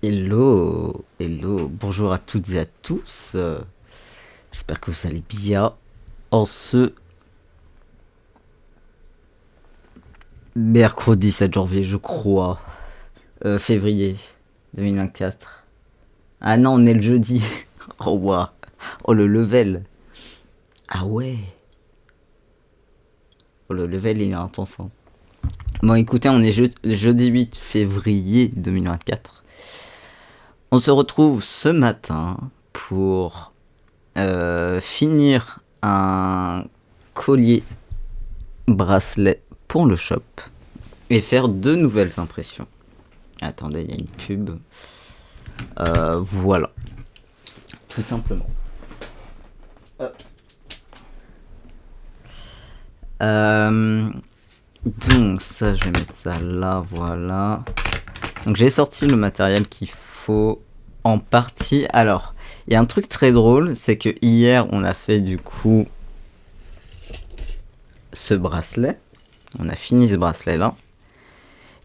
Hello, hello, bonjour à toutes et à tous. J'espère que vous allez bien en ce mercredi 7 janvier, je crois. Février 2024. Ah non, on est le jeudi. Oh waouh. Oh le level. Ah ouais. Oh le level il est intense. Hein. Bon écoutez, on est jeudi 8 février 2024. On se retrouve ce matin pour finir un collier bracelet pour le shop et faire 2 nouvelles impressions. Attendez, il y a une pub. Voilà. Tout simplement. Donc ça, je vais mettre ça là, voilà. Donc j'ai sorti le matériel qu'il faut en partie. Alors, il y a un truc très drôle, c'est que hier, on a fait du coup ce bracelet. On a fini ce bracelet-là.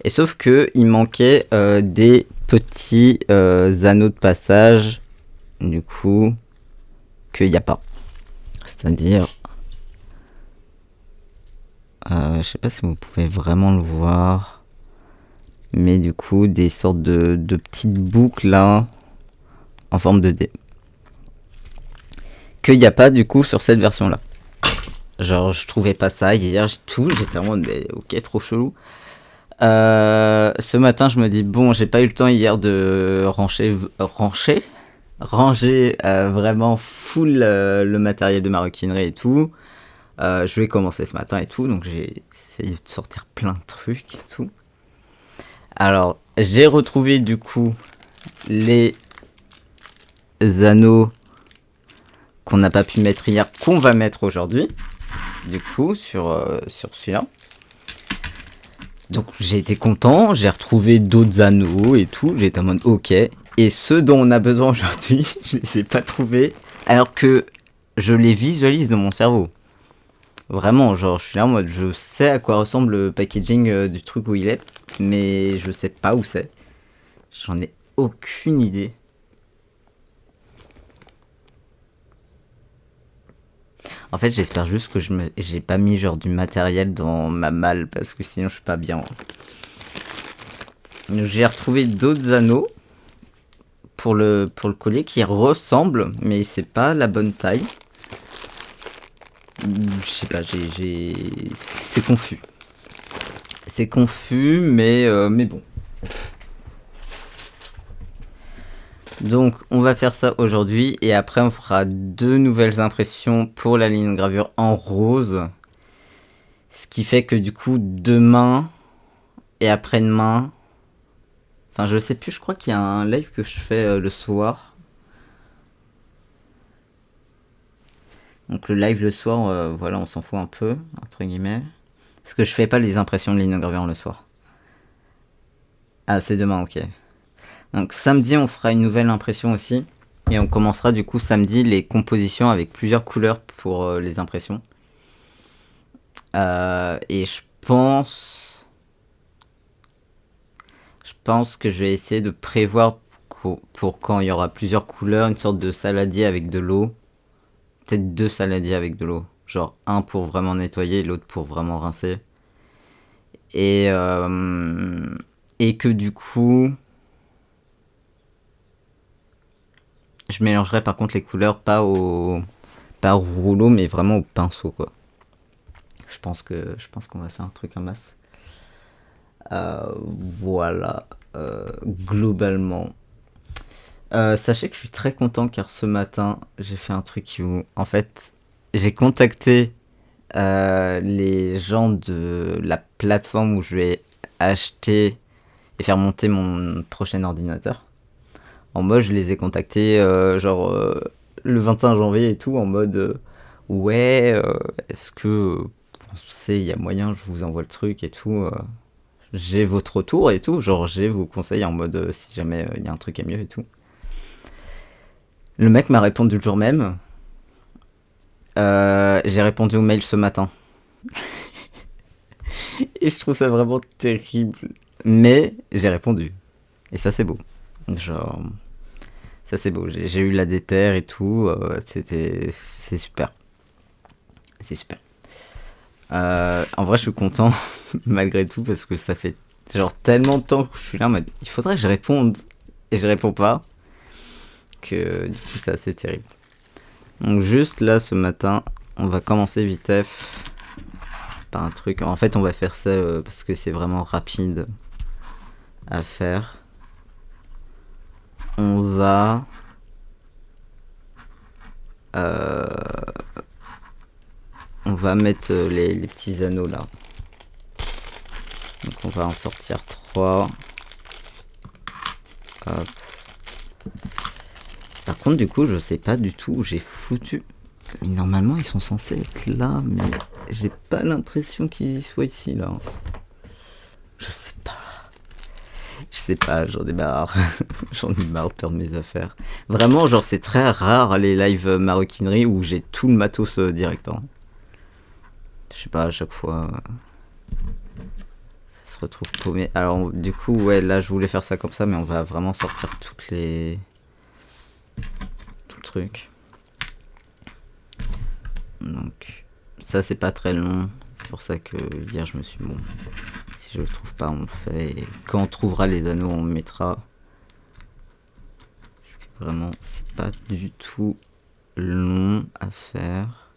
Et sauf que il manquait des petits anneaux de passage, du coup, qu'il n'y a pas. C'est-à-dire... je sais pas si vous pouvez vraiment le voir. Mais du coup, des sortes de petites boucles là, en forme de dé. Qu'il n'y a pas du coup sur cette version-là. Genre, je trouvais pas ça hier, j'étais en mode, mais ok, trop chelou. Ce matin, je me dis, bon, j'ai pas eu le temps hier de ranger vraiment full le matériel de maroquinerie et tout. Je vais commencer ce matin et tout, donc j'ai essayé de sortir plein de trucs et tout. Alors, j'ai retrouvé du coup les anneaux qu'on n'a pas pu mettre hier, qu'on va mettre aujourd'hui, du coup, sur celui-là. Donc j'ai été content, j'ai retrouvé d'autres anneaux et tout, j'ai été en mode ok. Et ceux dont on a besoin aujourd'hui, je les ai pas trouvés, alors que je les visualise dans mon cerveau. Vraiment, genre je suis là en mode je sais à quoi ressemble le packaging du truc où il est, mais je sais pas où c'est. J'en ai aucune idée. En fait, j'espère juste que j'ai pas mis genre du matériel dans ma malle parce que sinon je suis pas bien. J'ai retrouvé d'autres anneaux pour le collier qui ressemblent, mais c'est pas la bonne taille. Je sais pas, c'est confus. C'est confus, mais bon. Donc, on va faire ça aujourd'hui et après, on fera 2 nouvelles impressions pour la ligne de gravure en rose. Ce qui fait que du coup, demain et après-demain, enfin, je sais plus, je crois qu'il y a un live que je fais le soir. Donc, le live le soir, voilà, on s'en fout un peu, entre guillemets. Parce que je fais pas les impressions de ligne de gravure le soir. Ah, c'est demain, ok. Donc samedi, on fera une nouvelle impression aussi. Et on commencera du coup samedi les compositions avec plusieurs couleurs pour les impressions. Et je pense que je vais essayer de prévoir pour quand il y aura plusieurs couleurs, une sorte de saladier avec de l'eau. Peut-être 2 saladiers avec de l'eau. Genre un pour vraiment nettoyer et l'autre pour vraiment rincer. Et que du coup... Je mélangerai par contre les couleurs pas au rouleau mais vraiment au pinceau quoi. Je pense qu'on va faire un truc en masse. Voilà. Globalement. Sachez que je suis très content car ce matin j'ai fait un truc où en fait j'ai contacté les gens de la plateforme où je vais acheter et faire monter mon prochain ordinateur. En mode, je les ai contactés le 21 janvier et tout, en mode ouais, est-ce que vous pensez il y a moyen, je vous envoie le truc et tout. J'ai votre retour et tout, genre j'ai vos conseils en mode si jamais il y a un truc à mieux et tout. Le mec m'a répondu le jour même. J'ai répondu au mail ce matin. Et je trouve ça vraiment terrible. Mais j'ai répondu. Et ça c'est beau. Genre, ça c'est beau. J'ai eu la déterre et tout. C'est super. C'est super. En vrai, je suis content malgré tout parce que ça fait genre tellement de temps que je suis là, mais il faudrait que je réponde et je réponds pas, que du coup c'est assez terrible. Donc juste là ce matin, on va commencer vitef par un truc. En fait, on va faire ça parce que c'est vraiment rapide à faire. On va mettre les petits anneaux là. Donc on va en sortir 3. Hop. Par contre, du coup, je sais pas du tout où j'ai foutu. Mais normalement, ils sont censés être là, mais j'ai pas l'impression qu'ils y soient ici là. Je sais pas. Je sais pas, j'en ai marre. J'en ai marre de perdre mes affaires. Vraiment, genre, c'est très rare les lives maroquinerie où j'ai tout le matos direct. Hein. Je sais pas, à chaque fois, ça se retrouve paumé. Alors, du coup, ouais, là, je voulais faire ça comme ça, mais on va vraiment sortir tout le truc. Donc, ça, c'est pas très long. C'est pour ça que hier, je me suis dit, bon, si je le trouve pas, on le fait. Et quand on trouvera les anneaux, on le mettra. Parce que vraiment, c'est pas du tout long à faire.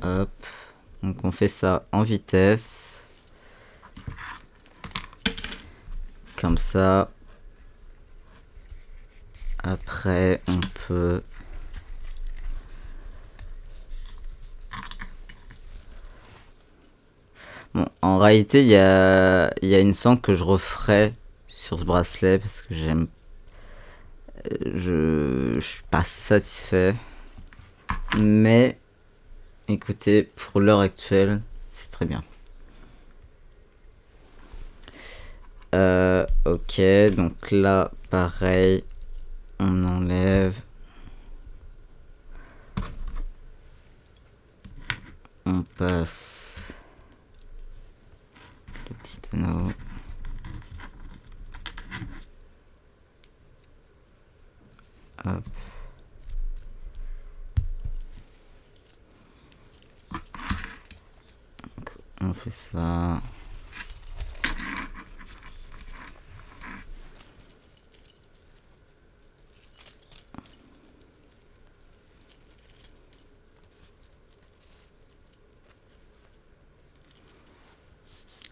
Hop. Donc on fait ça en vitesse. Comme ça. Après, on peut... Bon, en réalité, il y a une sangle que je referai sur ce bracelet parce que j'aime... Je suis pas satisfait. Mais, écoutez, pour l'heure actuelle, c'est très bien. Ok, donc là, pareil, on enlève. On passe le petit anneau. Hop. Donc, on fait ça.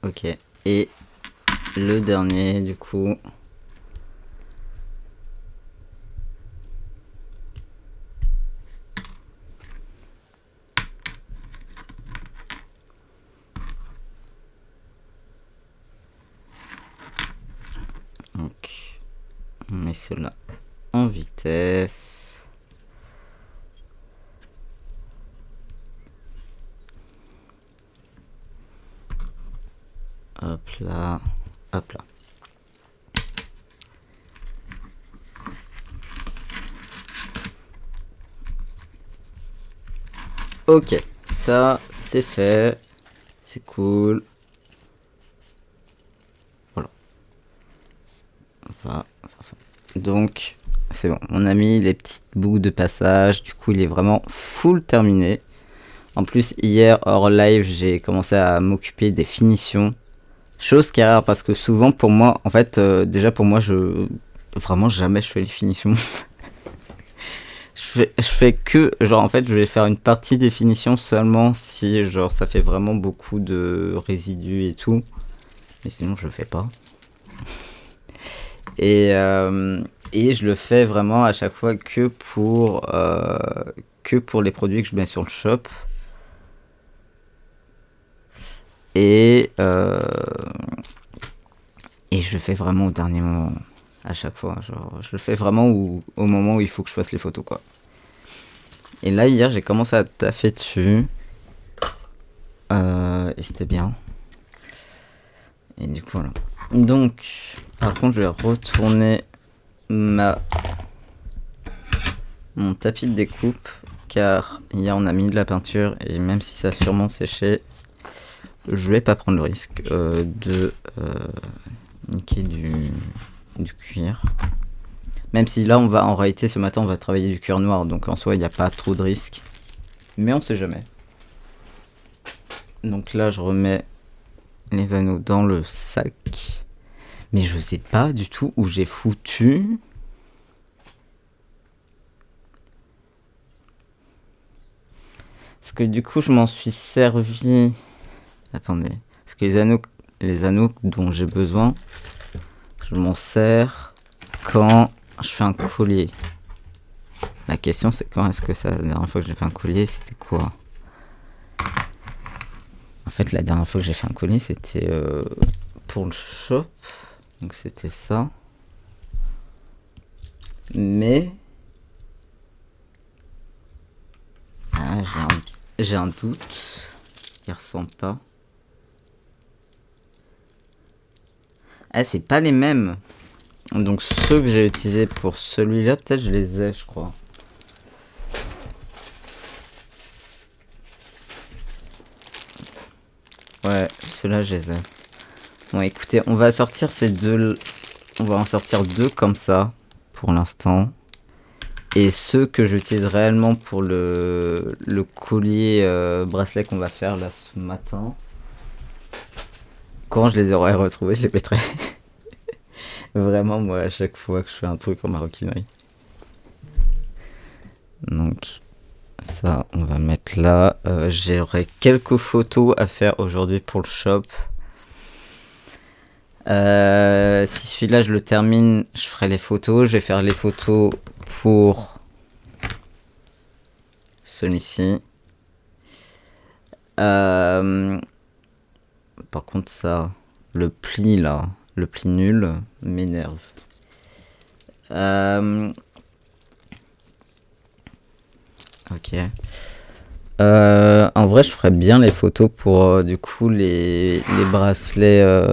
Ok. Et le dernier, du coup. Donc, on met cela en vitesse. Hop là, hop là. Ok, ça c'est fait, c'est cool. Voilà. On va faire ça. Donc, c'est bon, on a mis les petites bouts de passage, du coup il est vraiment full terminé. En plus, hier, hors live, j'ai commencé à m'occuper des finitions. Chose qui est rare parce que souvent pour moi, en fait, déjà pour moi, vraiment jamais je fais les finitions. je fais que, genre en fait, je vais faire une partie des finitions seulement si, genre, ça fait vraiment beaucoup de résidus et tout. Mais sinon, je le fais pas. Et je le fais vraiment à chaque fois que pour les produits que je mets sur le shop. Et je le fais vraiment au dernier moment, à chaque fois. Genre, je le fais vraiment au moment où il faut que je fasse les photos, quoi. Et là, hier, j'ai commencé à taffer dessus. Et c'était bien. Et du coup, voilà. Donc, par contre, je vais retourner mon tapis de découpe, car hier on a mis de la peinture et même si ça a sûrement séché, je vais pas prendre le risque de niquer du cuir. Même si là en réalité ce matin on va travailler du cuir noir, donc en soi il n'y a pas trop de risque. Mais on sait jamais. Donc là je remets les anneaux dans le sac. Mais je sais pas du tout où j'ai foutu. Parce que du coup je m'en suis servi. Attendez. Parce que les anneaux dont j'ai besoin, je m'en sers quand je fais un collier. La question c'est quand est-ce que ça... La dernière fois que j'ai fait un collier, c'était quoi? En fait, la dernière fois que j'ai fait un collier, c'était pour le shop. Donc c'était ça. Mais... Ah, j'ai un doute. Il ressemble pas. Ah, c'est pas les mêmes. Donc ceux que j'ai utilisés pour celui-là, peut-être je les ai, je crois. Ouais, ceux-là je les ai. Bon, écoutez, on va sortir ces deux. On va en sortir deux comme ça pour l'instant. Et ceux que j'utilise réellement pour le collier bracelet qu'on va faire là ce matin. Quand je les aurai retrouvés, je les mettrai. Vraiment, moi, à chaque fois que je fais un truc en maroquinerie. Donc, ça, on va mettre là. J'aurai quelques photos à faire aujourd'hui pour le shop. Si celui-là, je le termine, je ferai les photos. Je vais faire les photos pour celui-ci. Par contre, ça, le pli là, le pli nul, m'énerve. Ok. En vrai, je ferais bien les photos pour du coup les bracelets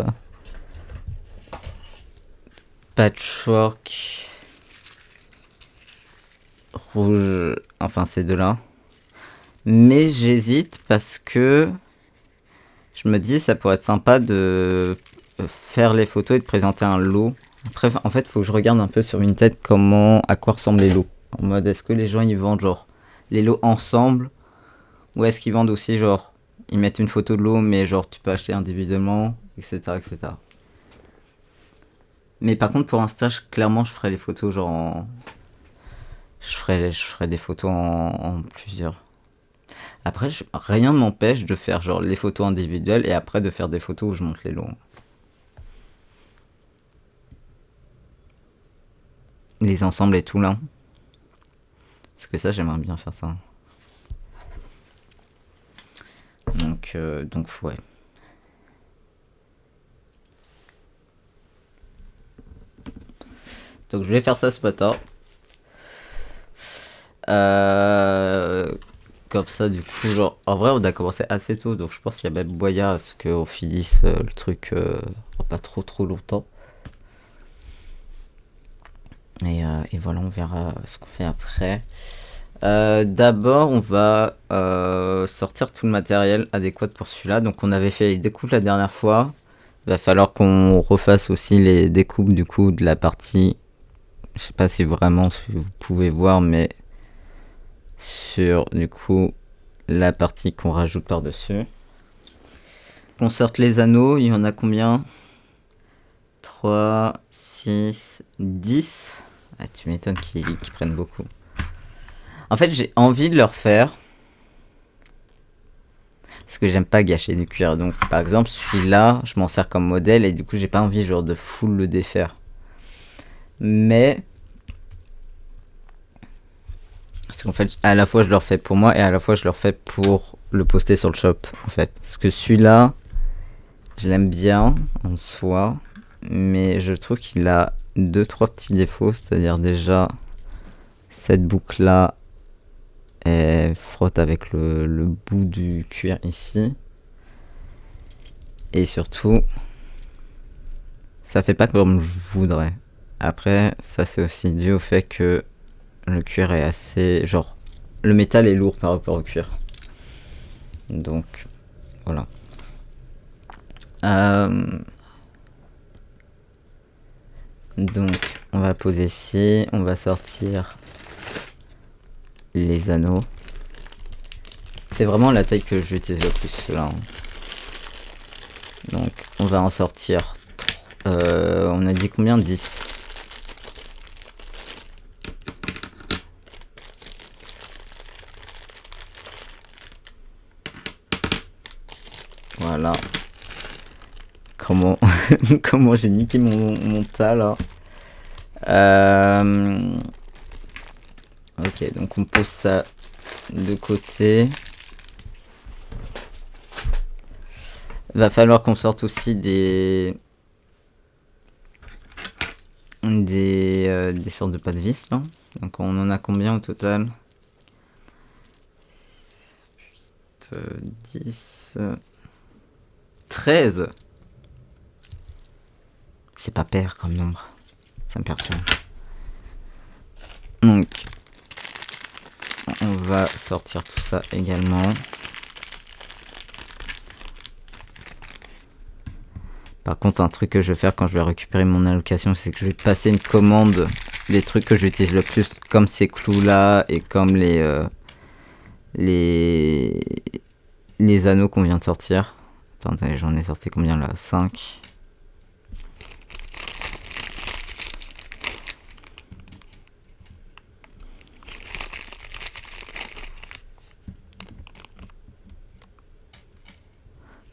patchwork rouge, enfin ces deux-là. Mais j'hésite parce que je me dis ça pourrait être sympa de faire les photos et de présenter un lot. Après, en fait, faut que je regarde un peu sur Vinted à quoi ressemblent les lots. En mode, est-ce que les gens ils vendent genre les lots ensemble ou est-ce qu'ils vendent aussi genre ils mettent une photo de lot mais genre tu peux acheter individuellement, etc., etc. Mais par contre pour un stage, clairement je ferai les photos genre je ferai des photos en plusieurs. Après, rien ne m'empêche de faire genre les photos individuelles et après de faire des photos où je monte les lots. Les ensembles et tout là. Parce que ça, j'aimerais bien faire ça. Donc ouais. Donc je vais faire ça ce matin. Comme ça, du coup, genre, en vrai, on a commencé assez tôt, donc je pense qu'il y a même moyen à ce qu'on finisse le truc pas trop longtemps. Et voilà, on verra ce qu'on fait après. D'abord, on va sortir tout le matériel adéquat pour celui-là. Donc, on avait fait les découpes la dernière fois. Il va falloir qu'on refasse aussi les découpes du coup de la partie. Je sais pas si vraiment vous pouvez voir, mais sur du coup la partie qu'on rajoute par-dessus. Qu'on sorte les anneaux, il y en a combien? 3, 6, 10. Ah, tu m'étonnes qu'ils prennent beaucoup. En fait, j'ai envie de leur faire. Parce que j'aime pas gâcher du cuir. Donc, par exemple, celui-là, je m'en sers comme modèle. Et du coup, j'ai pas envie genre de full le défaire. Mais... Parce qu'en fait, à la fois, je leur fais pour moi. Et à la fois, je leur fais pour le poster sur le shop. En fait. Parce que celui-là, je l'aime bien en soi. Mais je trouve qu'il a 2-3 petits défauts. C'est-à-dire déjà... Cette boucle-là... Elle frotte avec le bout du cuir ici. Et surtout, ça fait pas comme je voudrais. Après, ça c'est aussi dû au fait que le cuir est assez genre le métal est lourd par rapport au cuir. Donc, voilà. Donc, on va poser ici. On va sortir les anneaux. C'est vraiment la taille que j'utilise le plus là. Donc, on va en sortir. On a dit combien? 10. Voilà. Comment comment j'ai niqué mon tas là. Ok, donc on pose ça de côté. Va falloir qu'on sorte aussi des sortes de pas de vis là. Donc on en a combien au total? 10... 13. C'est pas pair comme nombre. Ça me perturbe. Donc, on va sortir tout ça également. Par contre, un truc que je vais faire quand je vais récupérer mon allocation, c'est que je vais passer une commande des trucs que j'utilise le plus, comme ces clous-là et comme les anneaux qu'on vient de sortir. Attendez, j'en ai sorti combien là? 5.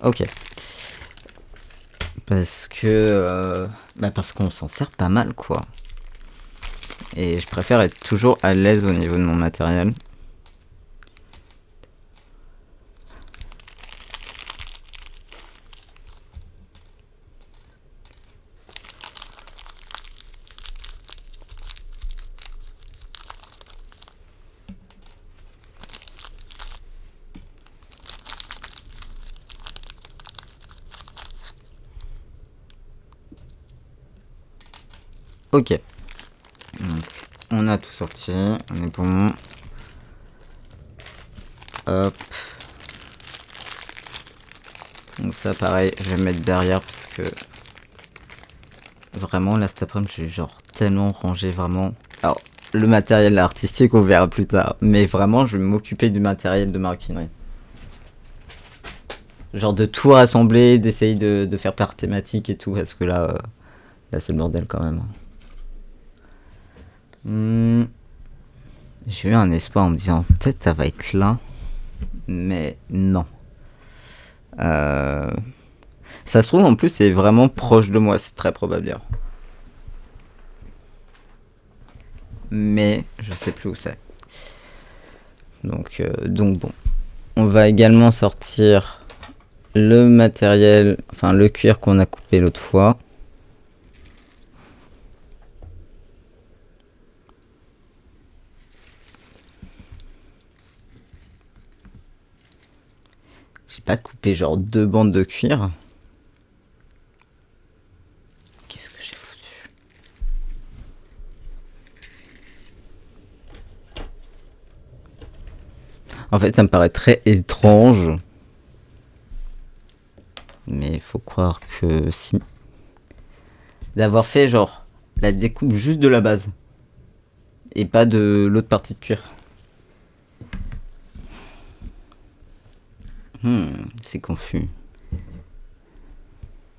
Ok. Parce qu'on s'en sert pas mal quoi. Et je préfère être toujours à l'aise au niveau de mon matériel. Ok. Donc, on a tout sorti. On est bon. Hop. Donc ça pareil, je vais mettre derrière parce que vraiment là cet après-midi j'ai genre tellement rangé vraiment. Alors le matériel artistique on verra plus tard, mais vraiment je vais m'occuper du matériel de maroquinerie. Genre de tout rassembler, d'essayer de faire par thématique et tout, parce que là c'est le bordel quand même. J'ai eu un espoir en me disant peut-être ça va être là, mais non. Ça se trouve en plus c'est vraiment proche de moi, c'est très probable. Mais je sais plus où c'est. Donc bon. On va également sortir le matériel, enfin le cuir qu'on a coupé l'autre fois. J'ai pas coupé genre 2 bandes de cuir. Qu'est-ce que j'ai foutu? En fait, ça me paraît très étrange. Mais il faut croire que si. D'avoir fait genre la découpe juste de la base. Et pas de l'autre partie de cuir. C'est confus.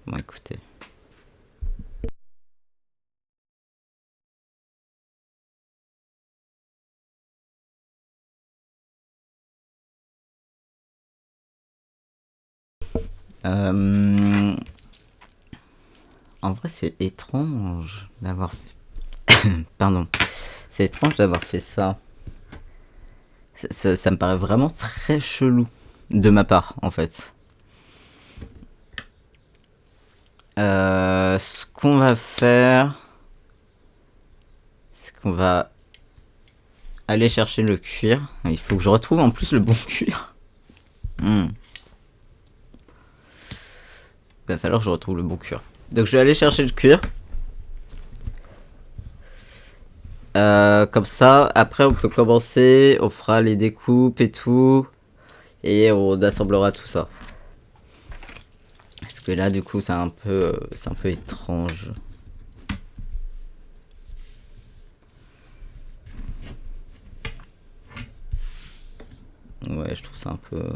Bon, écoutez. En vrai, c'est étrange d'avoir fait... Pardon. C'est étrange d'avoir fait ça. Ça me paraît vraiment très chelou de ma part, en fait. Ce qu'on va faire, c'est qu'on va aller chercher le cuir. Il faut que je retrouve en plus le bon cuir. Il va falloir que je retrouve le bon cuir. Donc je vais aller chercher le cuir. Comme ça, après on peut commencer, on fera les découpes et tout, et on assemblera tout ça. Parce que là, du coup, c'est un peu étrange. Ouais, je trouve ça un peu...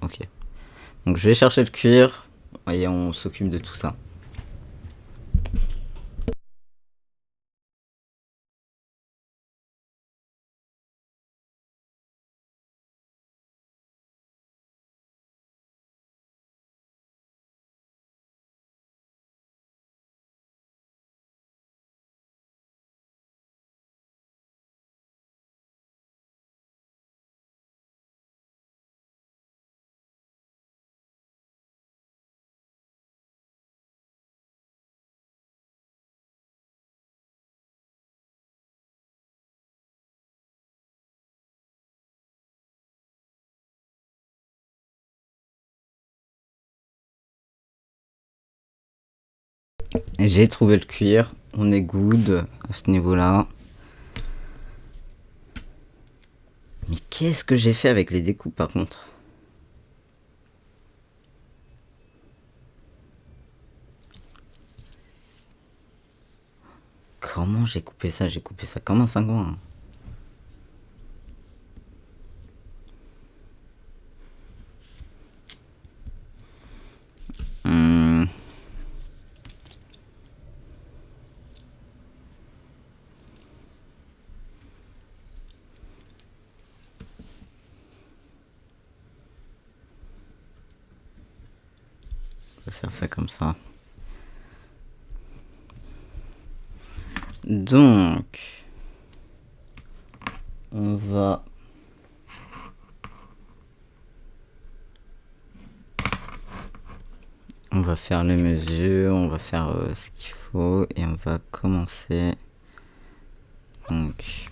Ok. Donc je vais chercher le cuir, et on s'occupe de tout ça. J'ai trouvé le cuir, on est good à ce niveau-là. Mais qu'est-ce que j'ai fait avec les découpes par contre? Comment j'ai coupé ça? J'ai coupé ça comme un cingouin. Hmm. On va faire ça comme ça. Donc, on va... On va faire les mesures, on va faire ce qu'il faut et on va commencer. Donc,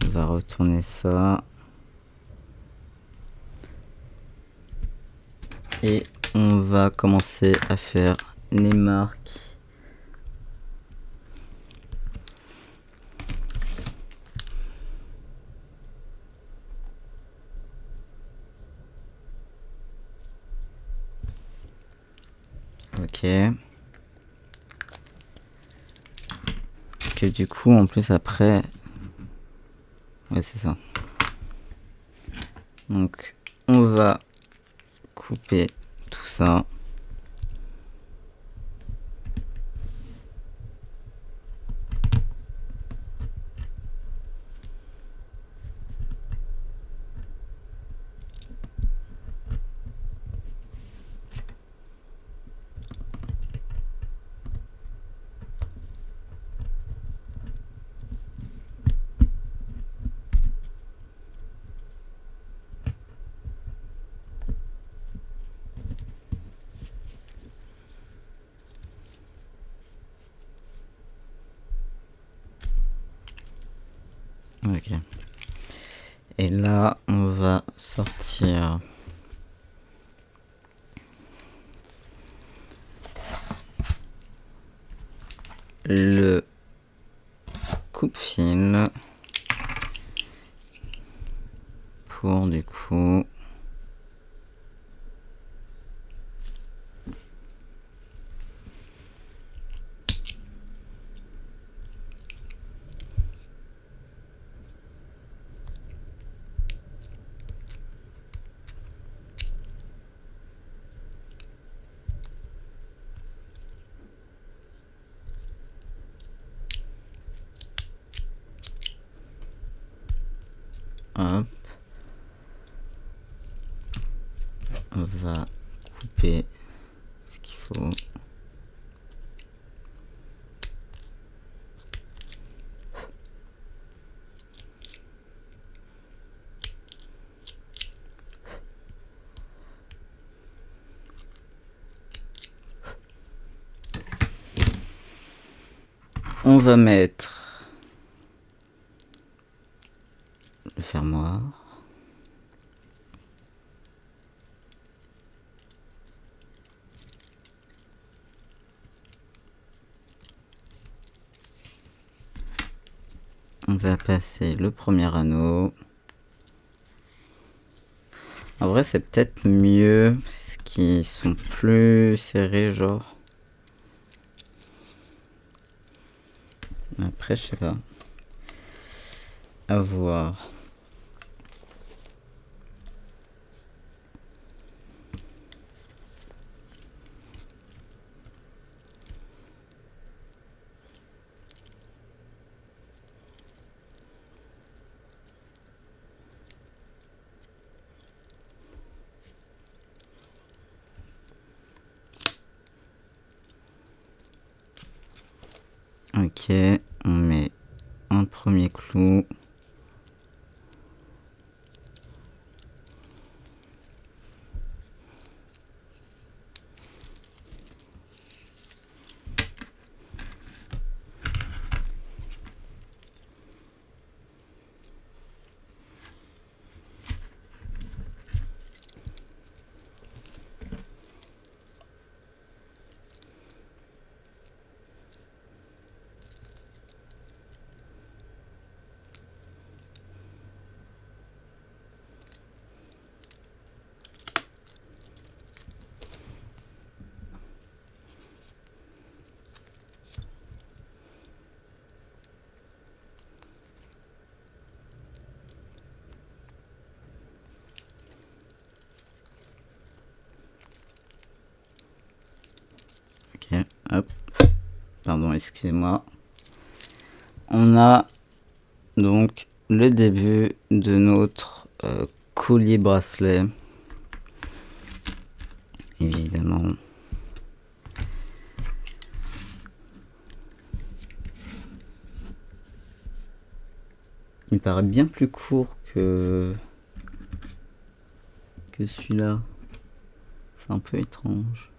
on va retourner ça. Et on va commencer à faire les marques. Ok. Que du coup, en plus après... Ouais, c'est ça. Donc, on va couper tout ça. Ok. Et là, on va sortir le coupe-fil pour du coup hop, on va couper ce qu'il faut. On va mettre le fermoir. On va passer le premier anneau. En vrai, c'est peut-être mieux parce qu'ils sont plus serrés, genre. Après, je sais pas. À voir. Ok, on met un premier clou. Ok, hop. Pardon, excusez-moi. On a donc le début de notre collier bracelet. Évidemment. Il paraît bien plus court que celui-là. C'est un peu étrange.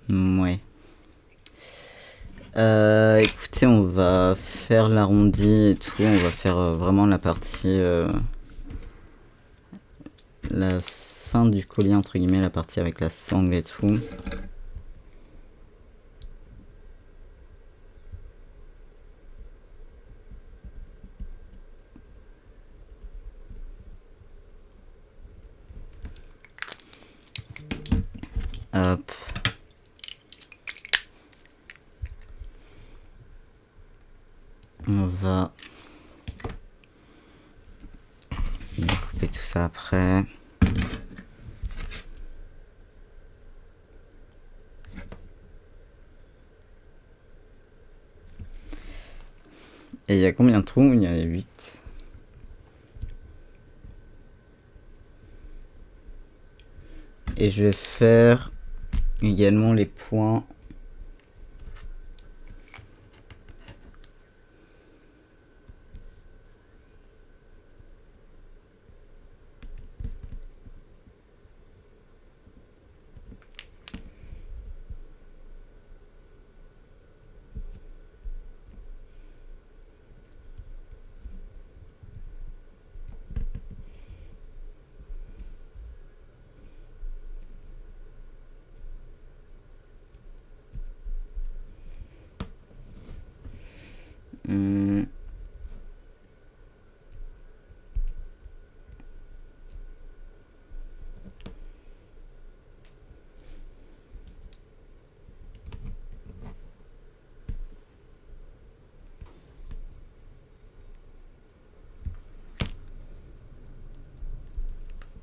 Ouais. Écoutez, on va faire l'arrondi et tout. On va faire vraiment la partie... la fin du collier, entre guillemets, la partie avec la sangle et tout. Hop. On va découper tout ça après. Et il y a combien de trous? Il y a 8. Et je vais faire également les points.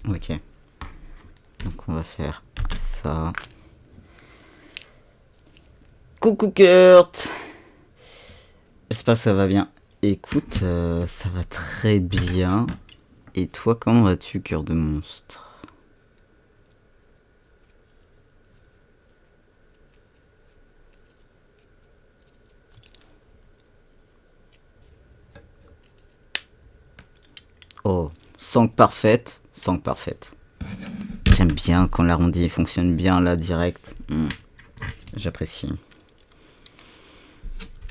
Ok. Donc on va faire ça. Coucou Kurt. J'espère que ça va bien. Écoute, ça va très bien. Et toi, comment vas-tu, cœur de monstre? Oh, sangle parfaite. Sangle parfaite. J'aime bien quand l'arrondi fonctionne bien là, direct. J'apprécie.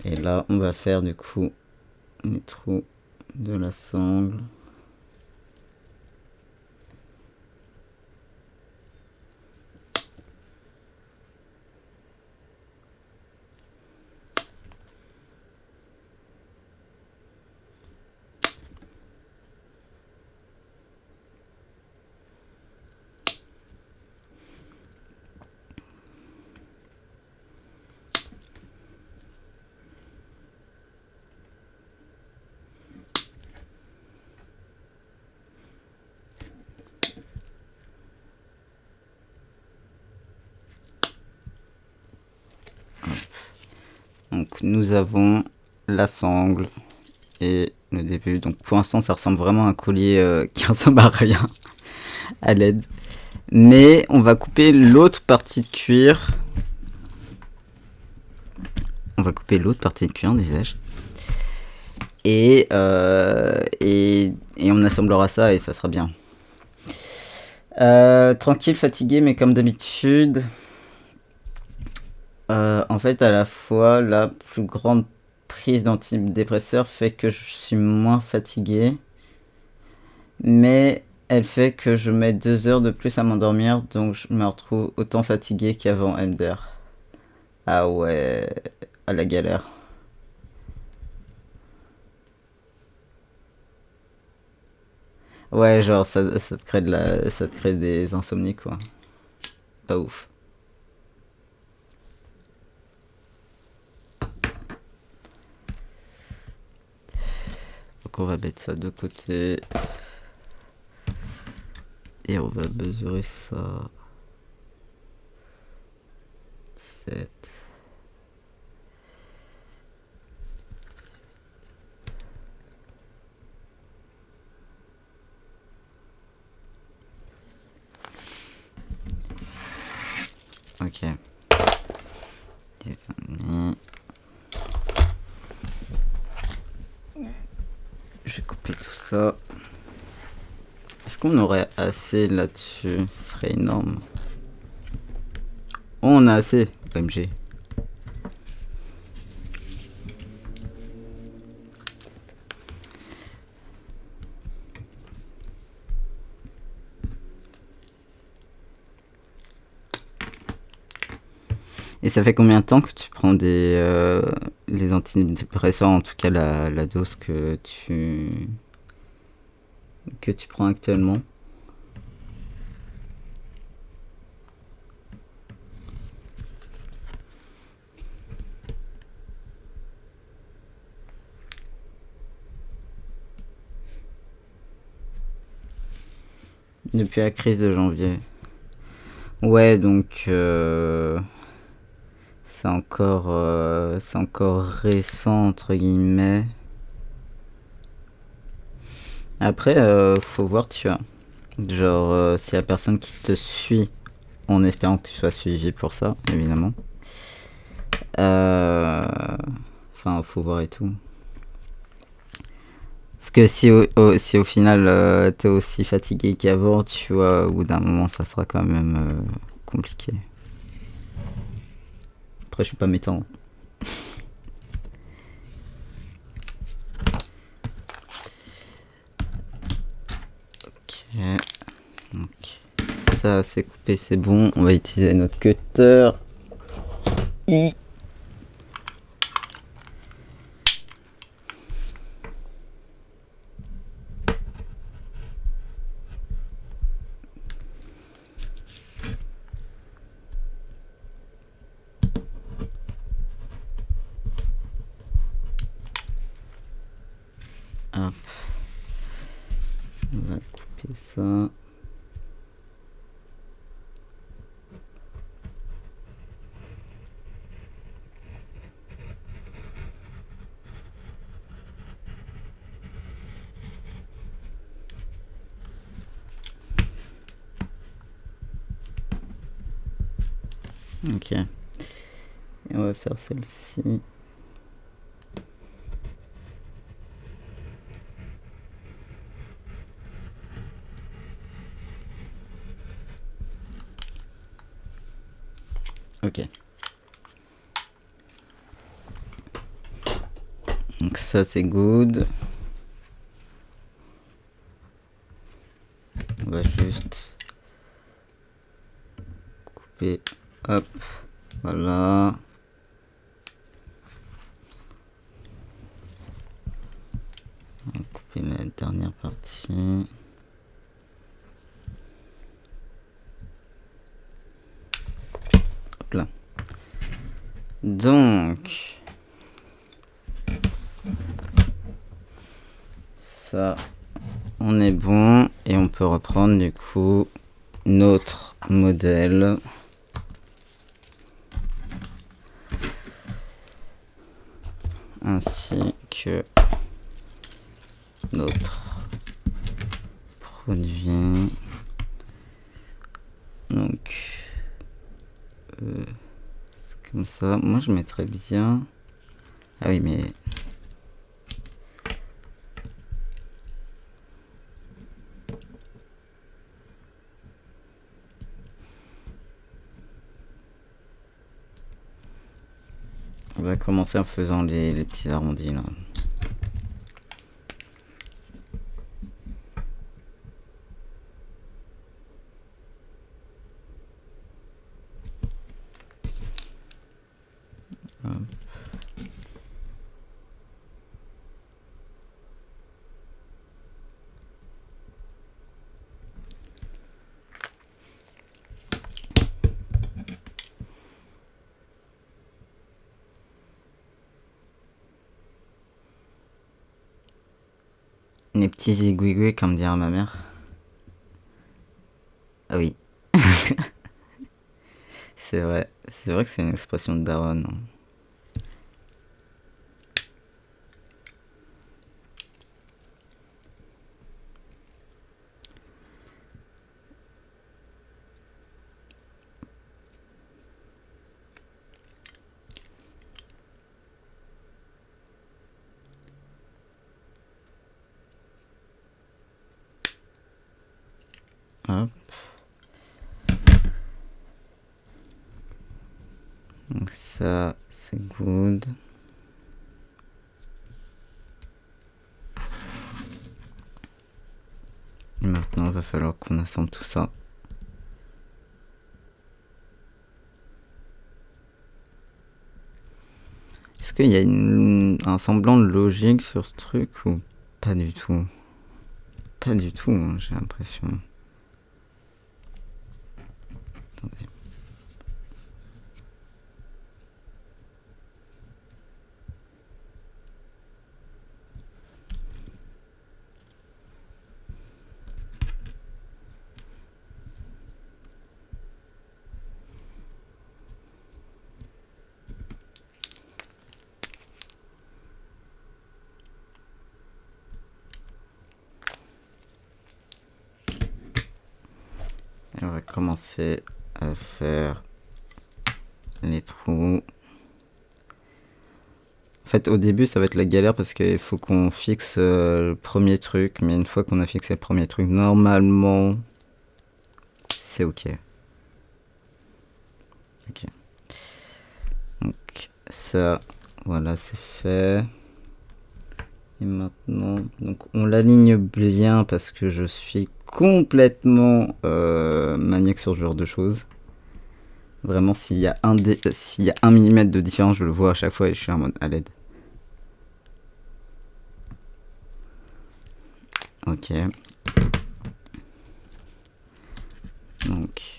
Et là, on va faire du coup les trous de la sangle. Donc nous avons la sangle et le début. Donc pour l'instant ça ressemble vraiment à un collier qui ressemble à rien à l'aide. Mais on va couper l'autre partie de cuir. On va couper l'autre partie de cuir, disais-je. Et on assemblera ça et ça sera bien. Tranquille, fatigué, mais comme d'habitude. En fait, à la fois, la plus grande prise d'antidépresseur fait que je suis moins fatigué. Mais elle fait que je mets 2 heures de plus à m'endormir, donc je me retrouve autant fatigué qu'avant MDR. Ah ouais, à la galère. Ouais, genre ça te crée ça te crée des insomnies quoi. Pas ouf. Donc on va mettre ça de côté. Et on va mesurer ça. 17. Ok. Je vais couper tout ça. Est-ce qu'on aurait assez là-dessus? Ce serait énorme. Oh, on a assez. OMG. Et ça fait combien de temps que tu prends les antidépresseurs, en tout cas la dose que tu prends actuellement? Depuis la crise de janvier. Ouais, donc c'est encore récent entre guillemets. Après, faut voir, tu vois. Genre, si la personne qui te suit, en espérant que tu sois suivi pour ça, évidemment. Enfin, faut voir et tout. Parce que si au final t'es aussi fatigué qu'avant, tu vois, au bout d'un moment, ça sera quand même compliqué. Après, je suis pas méchant. Ok. Donc, ça, c'est coupé, c'est bon. On va utiliser notre cutter. Hop. On va couper ça. Ok. Et on va faire celle-ci. Ok. Donc ça c'est good. On va juste couper, hop, voilà. On va couper la dernière partie. Hop là. Donc, ça, on est bon et on peut reprendre du coup notre modèle. Ainsi que notre produit. Donc, c'est comme ça. Moi, je mettrais bien... Ah oui, mais... On va commencer en faisant les petits arrondis, là. Les petits zigouigouis, comme dirait ma mère. Ah oui. C'est vrai que c'est une expression de daronne. Hop. Donc ça, c'est good. Et maintenant, il va falloir qu'on assemble tout ça. Est-ce qu'il y a un semblant de logique sur ce truc ou pas du tout? Pas du tout, hein, j'ai l'impression. Attendez. Et on va commencer à faire les trous. En fait, au début, ça va être la galère parce qu'il faut qu'on fixe le premier truc. Mais une fois qu'on a fixé le premier truc, normalement, c'est ok. Ok. Donc, ça, voilà, c'est fait. Et maintenant, donc on l'aligne bien parce que je suis complètement maniaque sur ce genre de choses. Vraiment, s'il y a 1 millimètre de différence, je le vois à chaque fois et je suis en mode à l'aide. Ok. Donc.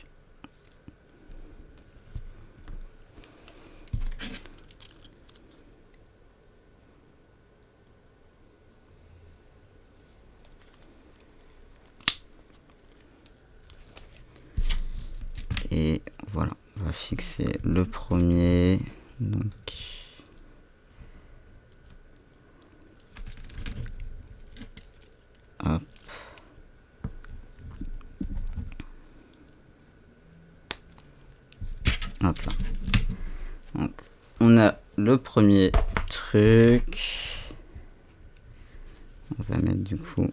Et voilà, on va fixer le premier. Donc. Hop. Hop là. Donc, on a le premier truc. On va mettre du coup.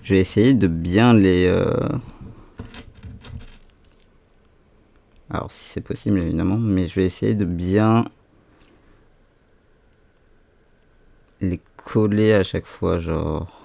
Je vais essayer de bien les... Alors si c'est possible évidemment, mais je vais essayer de bien les coller à chaque fois, genre.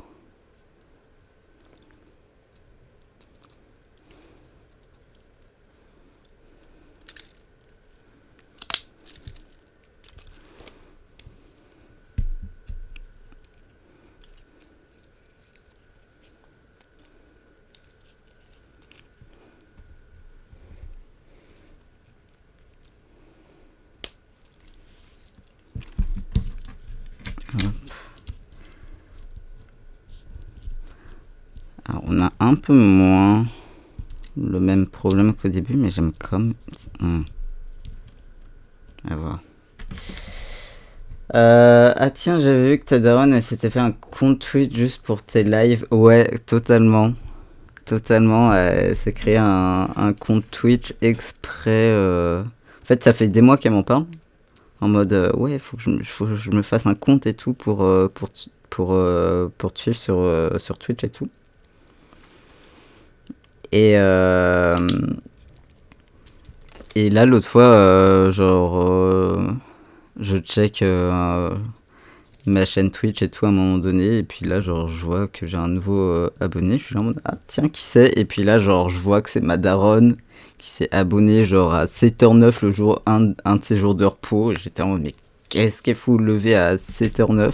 Alors, on a un peu moins le même problème qu'au début, mais j'aime comme. À voir. Ah tiens, j'avais vu que ta daronne, elle s'était fait un compte Twitch juste pour tes lives. Ouais, totalement. Totalement, elle s'est créé un compte Twitch exprès. En fait, ça fait des mois qu'elle m'en parle. En mode, ouais, faut que je me fasse un compte et tout pour te suivre sur Twitch et tout. Et, et là, l'autre fois, je check ma chaîne Twitch et tout à un moment donné. Et puis là, genre, je vois que j'ai un nouveau abonné. Je suis là en mode, ah tiens, qui c'est? Et puis là, genre, je vois que c'est ma daronne qui s'est abonnée, genre, à 7h09 le jour, un de ses jours de repos. Et j'étais en mode, mais qu'est-ce qu'elle fout lever à 7h09?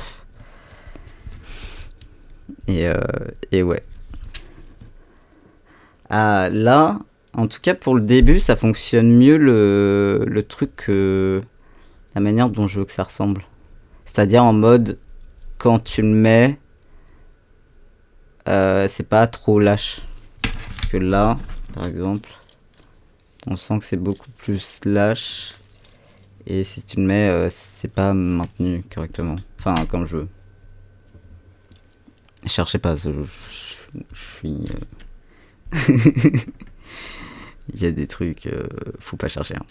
Et, euh, et ouais. Ah, là, en tout cas pour le début, ça fonctionne mieux le truc que la manière dont je veux que ça ressemble. C'est-à-dire en mode, quand tu le mets, c'est pas trop lâche. Parce que là, par exemple, on sent que c'est beaucoup plus lâche. Et si tu le mets, c'est pas maintenu correctement. Enfin, comme je veux. Cherchez pas, je suis. Il y a des trucs, faut pas chercher. Hein.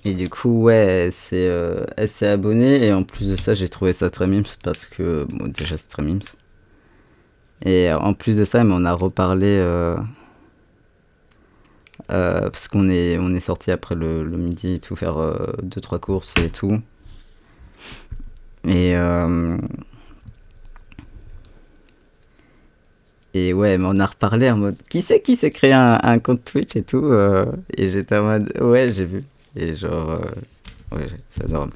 Et du coup, ouais, elle s'est abonnée. Et en plus de ça, j'ai trouvé ça très mimes parce que, bon, déjà, c'est très mimes. Et en plus de ça, elle m'en a reparlé parce on est sorti après le midi et tout, faire 2-3 courses et tout. Et, et ouais, elle m'en a reparlé en mode qui c'est qui s'est créé un compte Twitch et tout. Et j'étais en mode ouais, j'ai vu. Et genre, ouais, c'est adorable.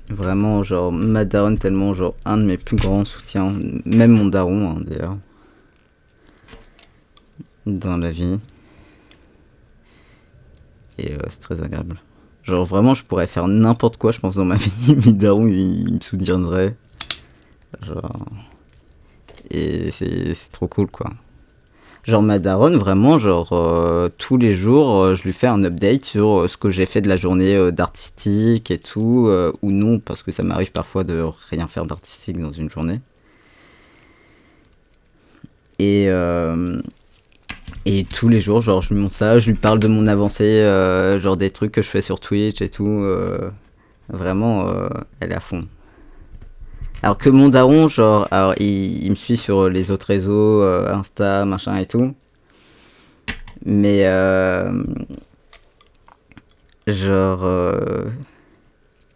Vraiment, genre, ma daronne, tellement, genre, un de mes plus grands soutiens. Même mon daron, hein, d'ailleurs, dans la vie. Et c'est très agréable. Genre, vraiment, je pourrais faire n'importe quoi, je pense, dans ma vie. Mes darons, ils me soutiendraient. Genre. Et c'est trop cool, quoi. Genre, ma daronne, vraiment, genre, tous les jours, je lui fais un update sur ce que j'ai fait de la journée d'artistique et tout, ou non, parce que ça m'arrive parfois de rien faire d'artistique dans une journée. Et, et tous les jours, genre, je lui montre ça, je lui parle de mon avancée, genre des trucs que je fais sur Twitch et tout. Vraiment, elle est à fond. Alors que mon daron, genre, alors, il me suit sur les autres réseaux, Insta, machin et tout. Mais, genre,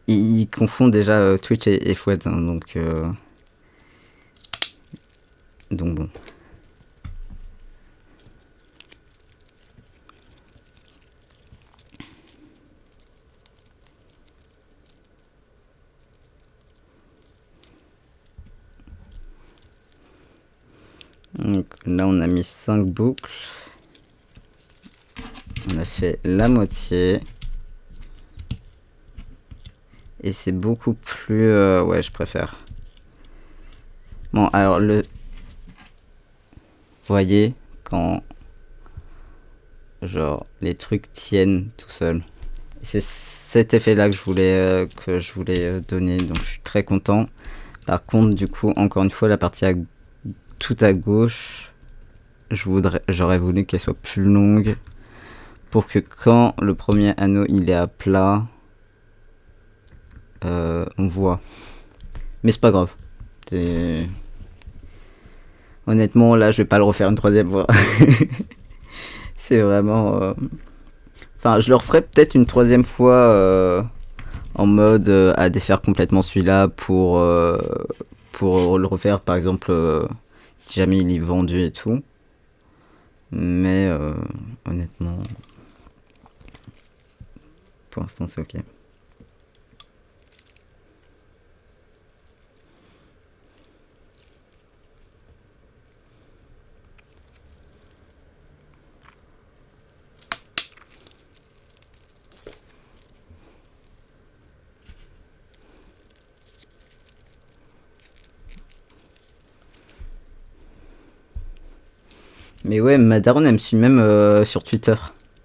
il confond déjà Twitch et Fouette, hein, donc bon. Donc là, on a mis 5 boucles. On a fait la moitié. Et c'est beaucoup plus... ouais, je préfère. Bon, alors le... Voyez, quand... Genre, les trucs tiennent tout seuls. C'est cet effet-là que je voulais donner, donc je suis très content. Par contre, du coup, encore une fois, la partie tout à gauche, j'aurais voulu qu'elle soit plus longue pour que quand le premier anneau il est à plat, on voit. Mais c'est pas grave. Honnêtement, là, je vais pas le refaire une troisième fois. C'est vraiment. Enfin, je le referai peut-être une troisième fois en mode à défaire complètement celui-là pour le refaire, par exemple, si jamais il est vendu et tout. Mais honnêtement, pour l'instant, c'est ok. Mais ouais, ma daronne, elle me suit même sur Twitter.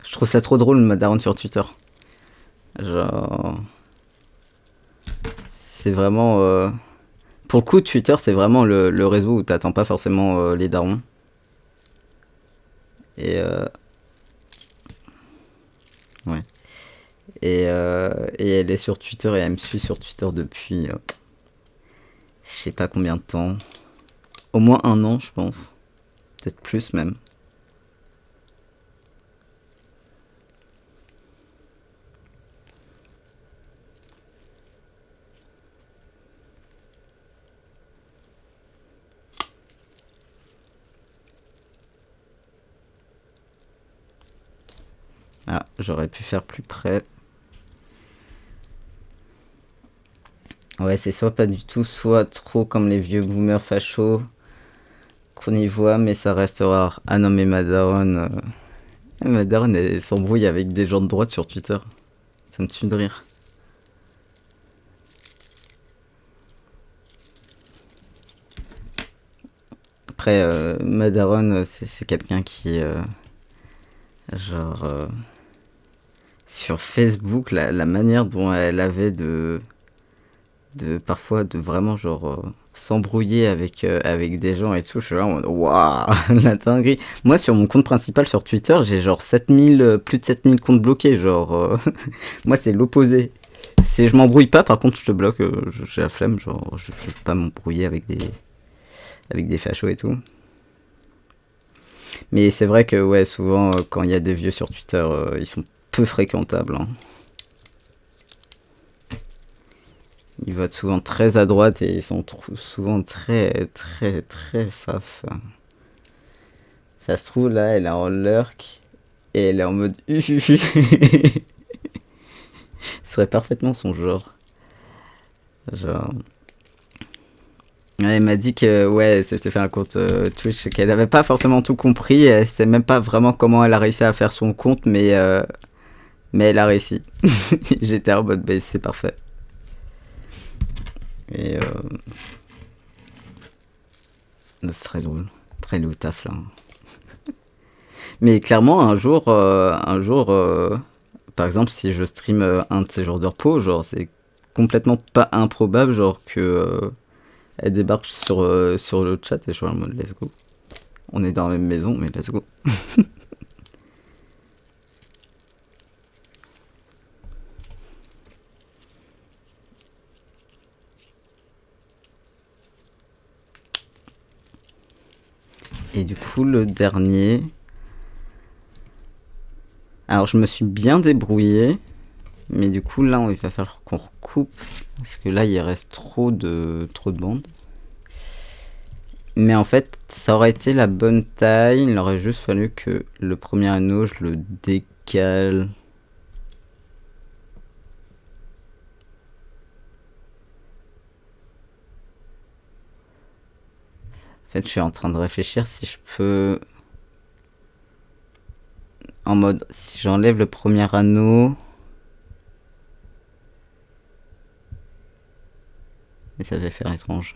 Je trouve ça trop drôle, ma daronne sur Twitter. Genre. C'est vraiment. Pour le coup, Twitter, c'est vraiment le réseau où t'attends pas forcément les darons. Et. Ouais. Et elle est sur Twitter et elle me suit sur Twitter depuis. Je sais pas combien de temps. Au moins un an, je pense. Peut-être plus même. Ah, j'aurais pu faire plus près. Ouais, c'est soit pas du tout, soit trop comme les vieux boomers fachos qu'on y voit, mais ça reste rare. Ah non, mais ma daronne, elle s'embrouille avec des gens de droite sur Twitter. Ça me tue de rire. Après, ma daronne, c'est quelqu'un qui... genre... sur Facebook, la manière dont elle avait parfois de vraiment genre s'embrouiller avec des gens et tout, je suis là en mode waouh, la dinguerie. Moi sur mon compte principal sur Twitter, j'ai genre 7000 plus de 7000 comptes bloqués, genre moi c'est l'opposé. Si je m'embrouille pas, par contre je te bloque, j'ai la flemme, genre je veux pas m'embrouiller avec des fachos et tout. Mais c'est vrai que ouais, souvent quand il y a des vieux sur Twitter, ils sont peu fréquentables, hein. Ils votent souvent très à droite et ils sont souvent très, très, très faf. Ça se trouve, là, elle est en lurk et elle est en mode Ce serait parfaitement son genre. Genre. Elle m'a dit que, ouais, elle s'était fait un compte Twitch, qu'elle avait pas forcément tout compris. Elle sait même pas vraiment comment elle a réussi à faire son compte, mais elle a réussi. J'étais en mode, bah, c'est parfait. Et ce serait drôle. Après, elle est au taf là. Mais clairement, par exemple, si je stream un de ces jours de repos, genre, c'est complètement pas improbable, genre, que elle débarque sur le chat et je suis en mode let's go. On est dans la même maison, mais let's go. Et du coup, le dernier. Alors, je me suis bien débrouillé. Mais du coup, là, il va falloir qu'on recoupe. Parce que là, il reste trop de bandes. Mais en fait, ça aurait été la bonne taille. Il aurait juste fallu que le premier anneau, je le décale. En fait, je suis en train de réfléchir si je peux... En mode, si j'enlève le premier anneau... Mais ça va faire étrange.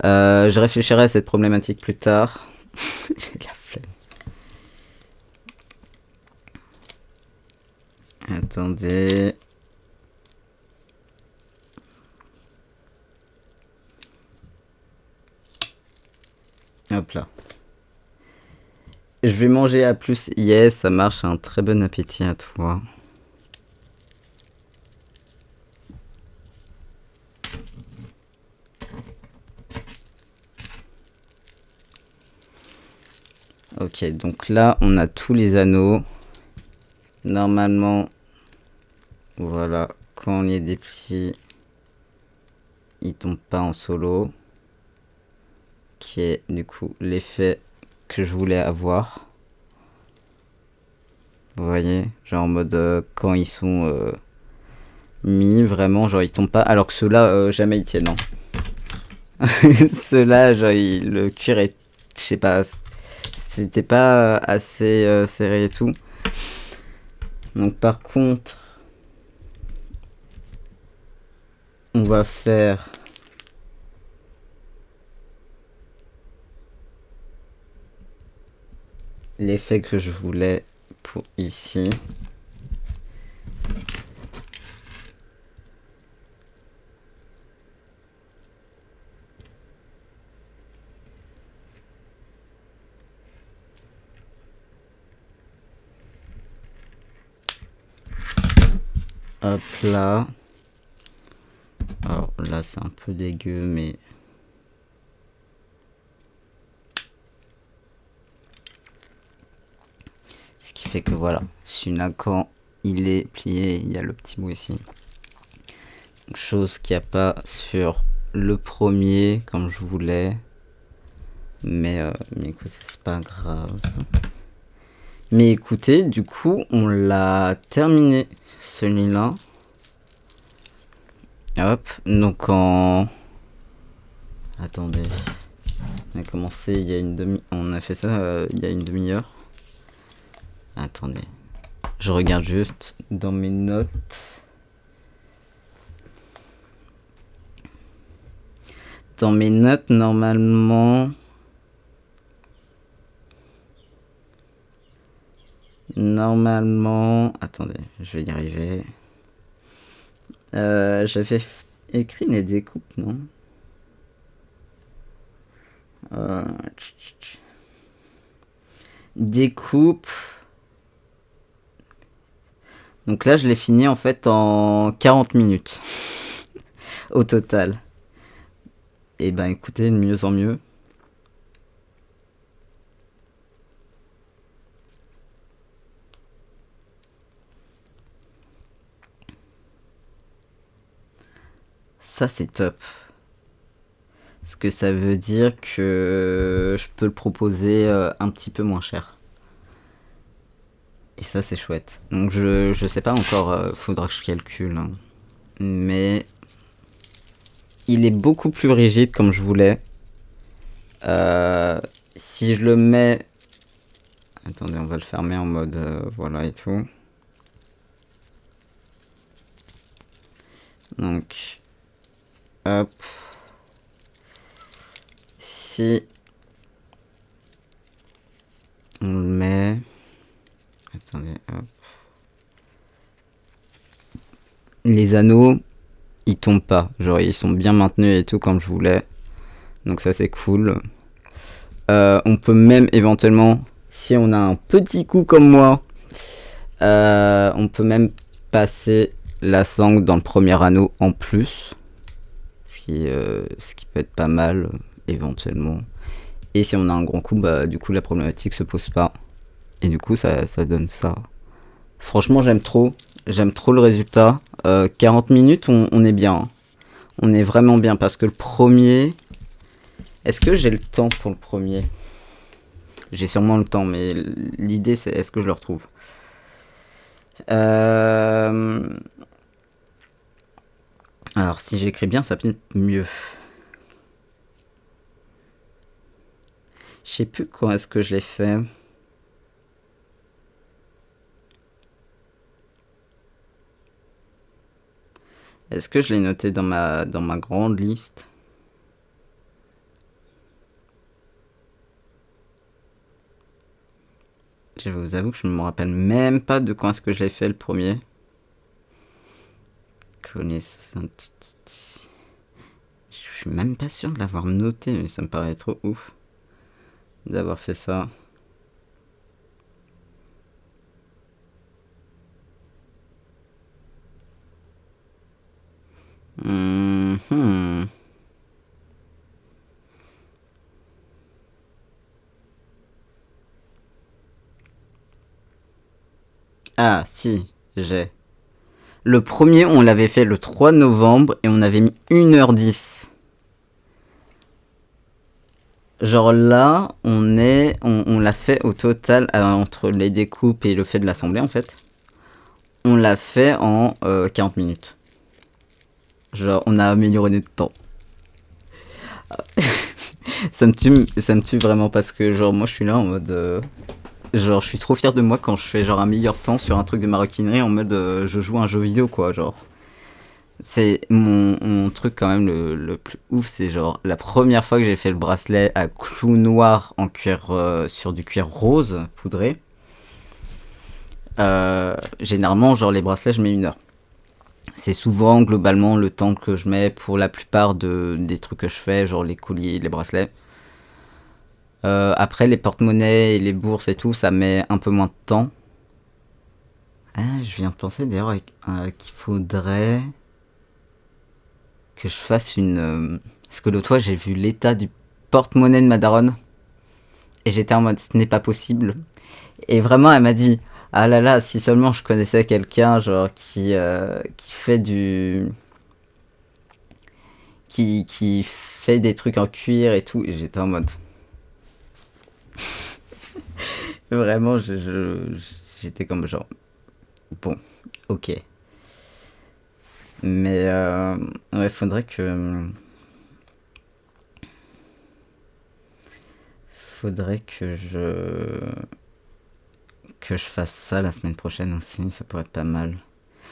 Je réfléchirai à cette problématique plus tard. J'ai la flemme. Attendez. Hop là. Je vais manger à plus. Yes, ça marche. Un très bon appétit à toi. Ok, donc là, on a tous les anneaux. Normalement, voilà, quand on les déplie, ils tombent pas en solo. Qui est du coup l'effet que je voulais avoir. Vous voyez, genre en mode quand ils sont mis, vraiment, genre ils tombent pas. Alors que ceux-là, jamais ils tiennent. Ceux-là, genre le cuir est, je sais pas, c'était pas assez serré et tout. Donc par contre, on va faire l'effet que je voulais pour ici. Hop là. Alors là c'est un peu dégueu mais... Ce qui fait que voilà, celui-là quand il est plié, il y a le petit bout ici. Chose qu'il n'y a pas sur le premier comme je voulais. Mais écoutez, c'est pas grave. Mais écoutez, du coup, on l'a terminé, celui-là. Hop, donc en... Attendez. On a commencé il y a une demi... On a fait ça il y a une demi-heure. Attendez. Je regarde juste dans mes notes. Dans mes notes, normalement... Attendez, je vais y arriver. J'avais écrit les découpes, non? Découpe. Donc là, je l'ai fini en fait en 40 minutes au total. Et ben écoutez, de mieux en mieux. Ça, c'est top. Ce que ça veut dire que je peux le proposer un petit peu moins cher. Et ça, c'est chouette. Donc je sais pas encore, faudra que je calcule. Hein. Mais il est beaucoup plus rigide comme je voulais. Si je le mets... Attendez, on va le fermer en mode voilà et tout. Donc, hop. Si on le met... Attendez, hop. Les anneaux, ils tombent pas. Genre, ils sont bien maintenus et tout comme je voulais. Donc ça, c'est cool. On peut même éventuellement, si on a un petit coup comme moi, on peut même passer la sangle dans le premier anneau en plus. Ce qui peut être pas mal, éventuellement. Et si on a un grand coup, bah du coup la problématique se pose pas. Et du coup ça donne ça. Franchement j'aime trop le résultat. 40 minutes on est bien. Hein. On est vraiment bien parce que le premier... Est-ce que j'ai le temps pour le premier? J'ai sûrement le temps mais l'idée c'est est-ce que je le retrouve? Alors si j'écris bien ça pile mieux. Je sais plus quand est-ce que je l'ai fait. Est-ce que je l'ai noté dans ma grande liste? Je vous avoue que je ne me rappelle même pas de quand est-ce que je l'ai fait le premier. connaissance. Je suis même pas sûr de l'avoir noté, mais ça me paraît trop ouf d'avoir fait ça. Mhm. Ah, si, j'ai. Le premier, on l'avait fait le 3 novembre et on avait mis 1h10. Genre là, on l'a fait au total, entre les découpes et le fait de l'assembler en fait. On l'a fait en 40 minutes. Genre, on a amélioré notre temps. Ça me tue vraiment parce que, genre, moi je suis là en mode. Genre, je suis trop fier de moi quand je fais genre un meilleur temps sur un truc de maroquinerie en mode je joue à un jeu vidéo quoi. Genre, c'est mon truc quand même le plus ouf. C'est genre la première fois que j'ai fait le bracelet à clou noir en cuir sur du cuir rose poudré. Généralement, genre les bracelets, je mets 1 heure. C'est souvent globalement le temps que je mets pour la plupart des trucs que je fais, genre les colliers, les bracelets. Après, les porte-monnaies et les bourses et tout, ça met un peu moins de temps. Ah, je viens de penser d'ailleurs qu'il faudrait que je fasse une. Parce que l'autre fois, j'ai vu l'état du porte-monnaie de ma daronne. Et j'étais en mode, ce n'est pas possible. Et vraiment, elle m'a dit, ah là là, si seulement je connaissais quelqu'un, genre, qui fait du. Qui fait des trucs en cuir et tout. Et j'étais en mode. Vraiment, j'étais comme genre. Bon, ok. Mais ouais, faudrait que je fasse ça la semaine prochaine aussi, ça pourrait être pas mal.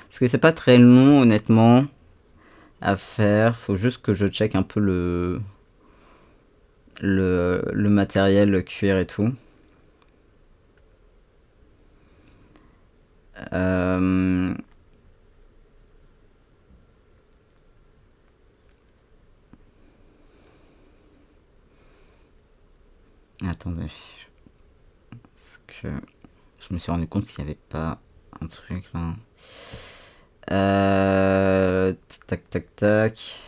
Parce que c'est pas très long honnêtement à faire, faut juste que je check un peu le matériel, le cuir et tout. Euh, Attendez. Parce que je me suis rendu compte qu'il n'y avait pas un truc là. Tac tac tac.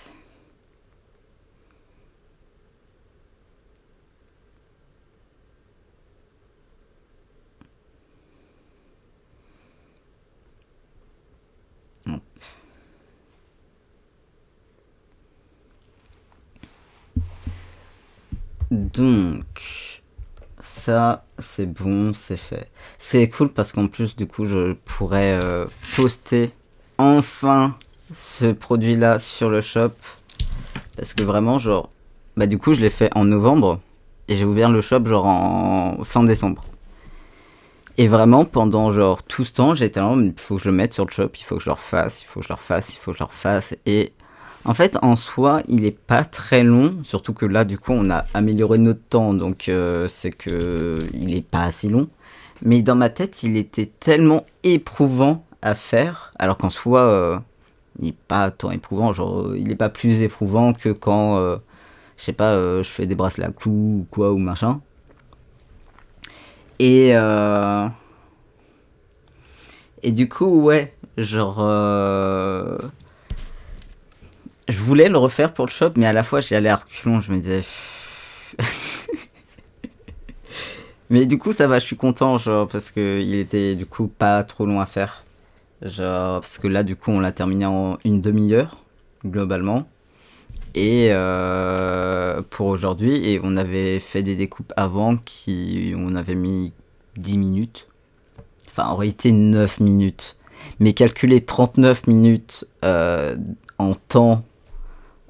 Hop. Donc, ça, c'est bon, c'est fait. C'est cool parce qu'en plus, du coup, je pourrais poster enfin ce produit-là sur le shop. Parce que vraiment, genre, bah du coup, je l'ai fait en novembre et j'ai ouvert le shop genre en fin décembre. Et vraiment, pendant genre tout ce temps, j'étais là, il faut que je le mette sur le shop, il faut que je le refasse, il faut que je le refasse, il faut que je le refasse. Et en fait, en soi, il est pas très long, surtout que là, du coup, on a amélioré notre temps, donc c'est que il est pas assez long. Mais dans ma tête, il était tellement éprouvant à faire, alors qu'en soi, il est pas tant éprouvant, genre, il est pas plus éprouvant que quand, je sais pas, je fais des bracelets à clous ou quoi, ou machin. Et, et du coup, ouais, genre, je voulais le refaire pour le shop, mais à la fois, j'y allais à reculons, je me disais. Mais du coup, ça va, je suis content, genre, parce que il était du coup pas trop long à faire. Genre, parce que là, du coup, on l'a terminé en une demi-heure, globalement. Et pour aujourd'hui, et on avait fait des découpes avant qui on avait mis 10 minutes. Enfin, en réalité, 9 minutes. Mais calculer 39 minutes en temps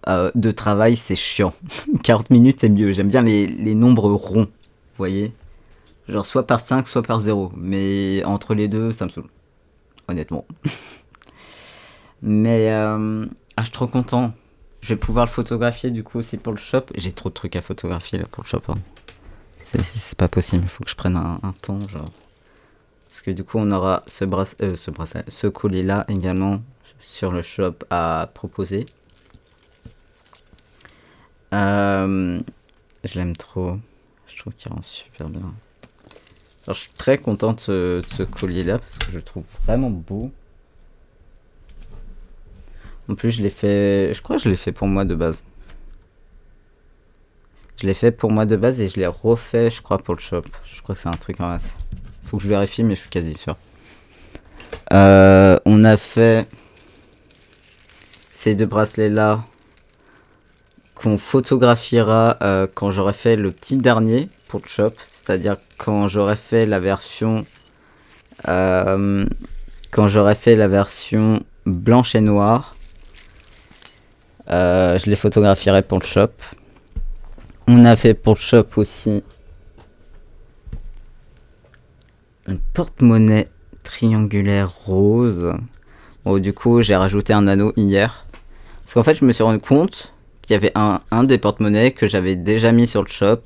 de travail, c'est chiant. 40 minutes, c'est mieux. J'aime bien les nombres ronds, vous voyez. Genre soit par 5, soit par 0. Mais entre les deux, ça me saoule, honnêtement. Mais je suis trop content. Je vais pouvoir le photographier du coup aussi pour le shop. J'ai trop de trucs à photographier là pour le shop. Hein. C'est pas possible, il faut que je prenne un temps. Genre. Parce que du coup, on aura ce bracelet, ce collier là également sur le shop à proposer. Je l'aime trop. Je trouve qu'il rend super bien. Alors, je suis très content de ce collier-là parce que je le trouve vraiment beau. En plus, je crois que je l'ai fait pour moi de base. Je l'ai fait pour moi de base et je l'ai refait, je crois, pour le shop. Je crois que c'est un truc en masse. Faut que je vérifie, mais je suis quasi sûr. On a fait ces deux bracelets-là qu'on photographiera quand j'aurai fait le petit dernier pour le shop. C'est-à-dire quand j'aurai fait la version... quand j'aurai fait la version blanche et noire. Je les photographierai pour le shop. On a fait pour le shop aussi un porte-monnaie triangulaire rose. Bon, du coup, j'ai rajouté un anneau hier. Parce qu'en fait, je me suis rendu compte qu'il y avait un des porte-monnaies que j'avais déjà mis sur le shop.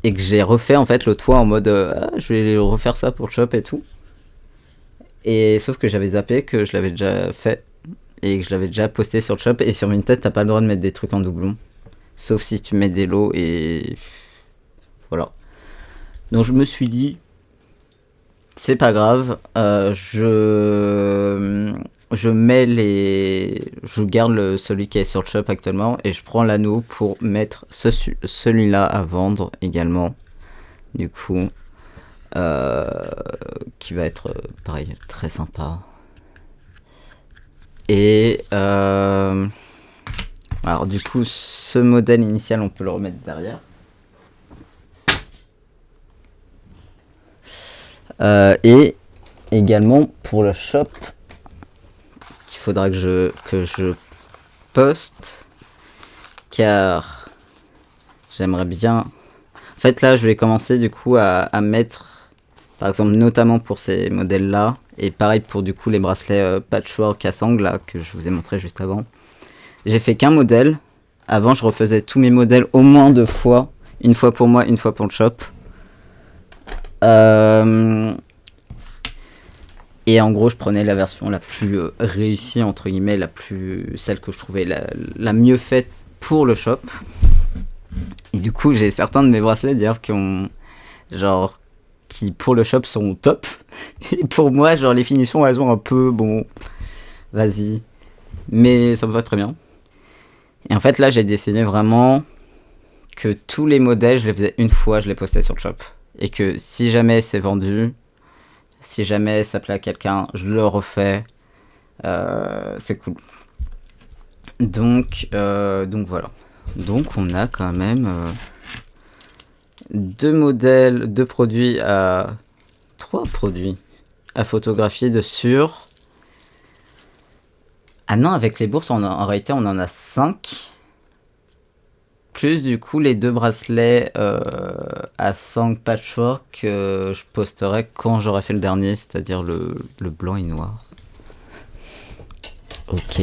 Et que j'ai refait en fait l'autre fois en mode je vais refaire ça pour le shop et tout. Et sauf que j'avais zappé que je l'avais déjà fait. Et que je l'avais déjà posté sur le shop. Et sur Vinted, t'as pas le droit de mettre des trucs en doublon. Sauf si tu mets des lots et... Voilà. Donc je me suis dit... C'est pas grave. Je mets les... Je garde celui qui est sur le shop actuellement. Et je prends l'anneau pour mettre celui-là à vendre également. Du coup... qui va être pareil, très sympa. Et... alors du coup, ce modèle initial, on peut le remettre derrière. Et également pour le shop, qu'il faudra que je poste, car j'aimerais bien... En fait là, je vais commencer du coup à mettre, par exemple, notamment pour ces modèles-là, et pareil pour du coup les bracelets patchwork à sangles là, que je vous ai montré juste avant. J'ai fait qu'un modèle. Avant, je refaisais tous mes modèles au moins 2 fois. Une fois pour moi, une fois pour le shop. Et en gros, je prenais la version la plus réussie, entre guillemets, celle que je trouvais la mieux faite pour le shop. Et du coup, j'ai certains de mes bracelets d'ailleurs qui pour le shop sont top. Et pour moi, genre les finitions, elles sont un peu bon. Vas-y. Mais ça me va très bien. Et en fait, là, j'ai décidé vraiment que tous les modèles, je les faisais une fois, je les postais sur le shop. Et que si jamais c'est vendu, si jamais ça plaît à quelqu'un, je le refais. C'est cool. Donc voilà. Donc on a quand même 3 produits à photographier dessus. Ah non, avec les bourses, en réalité, on en a 5. Plus du coup les 2 bracelets à sang patchwork que je posterai quand j'aurai fait le dernier, c'est-à-dire le blanc et noir. Ok.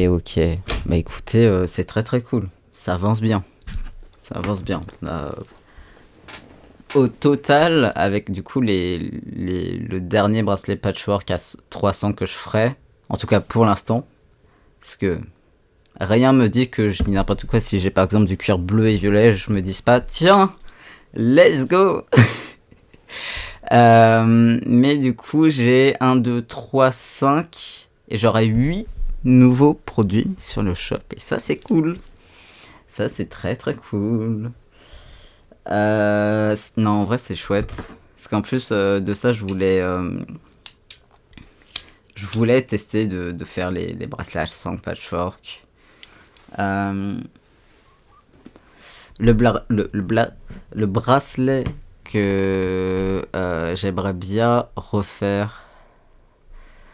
Bah écoutez, c'est très très cool. Ça avance bien. Au total, avec du coup le dernier bracelet patchwork à 300 que je ferai, en tout cas pour l'instant, parce que rien me dit que je dis n'importe quoi. Si j'ai par exemple du cuir bleu et violet, je me dis pas tiens, let's go. Mais du coup j'ai 1, 2, 3, 5 et j'aurai 8 nouveaux produits sur le shop. Et ça c'est cool. Ça c'est très très cool. Non, en vrai c'est chouette. Parce qu'en plus de ça, je voulais tester de faire les bracelets sans patchwork. Le bracelet que j'aimerais bien refaire,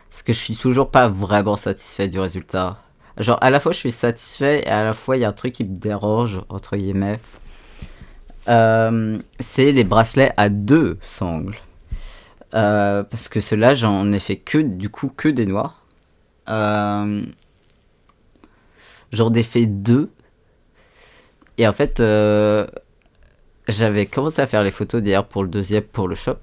parce que je suis toujours pas vraiment satisfait du résultat. Genre à la fois je suis satisfait et à la fois il y a un truc qui me dérange entre guillemets. C'est les bracelets à 2 sangles. Parce que ceux-là j'en ai fait que des noirs. J'en ai fait 2. Et en fait, j'avais commencé à faire les photos d'hier pour le deuxième, pour le shop.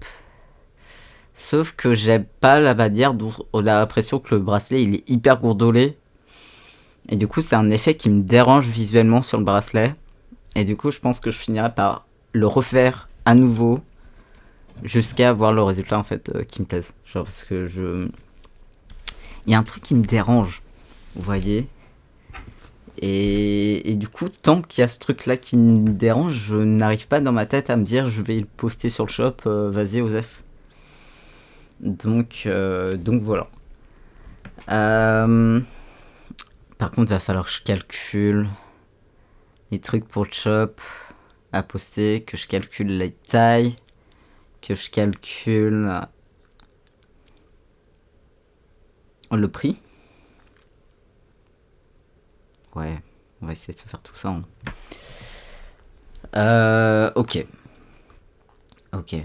Sauf que j'aime pas la manière dont on a l'impression que le bracelet il est hyper gourdolé. Et du coup, c'est un effet qui me dérange visuellement sur le bracelet. Et du coup, je pense que je finirai par le refaire à nouveau jusqu'à avoir le résultat en fait qui me plaise. Genre parce que il y a un truc qui me dérange, vous voyez. Et du coup, tant qu'il y a ce truc-là qui me dérange, je n'arrive pas dans ma tête à me dire je vais le poster sur le shop, vas-y Osef. Donc voilà. Par contre, il va falloir que je calcule les trucs pour le shop à poster, que je calcule les tailles, que je calcule le prix. Ouais, on va essayer de se faire tout ça. Ok. Ok.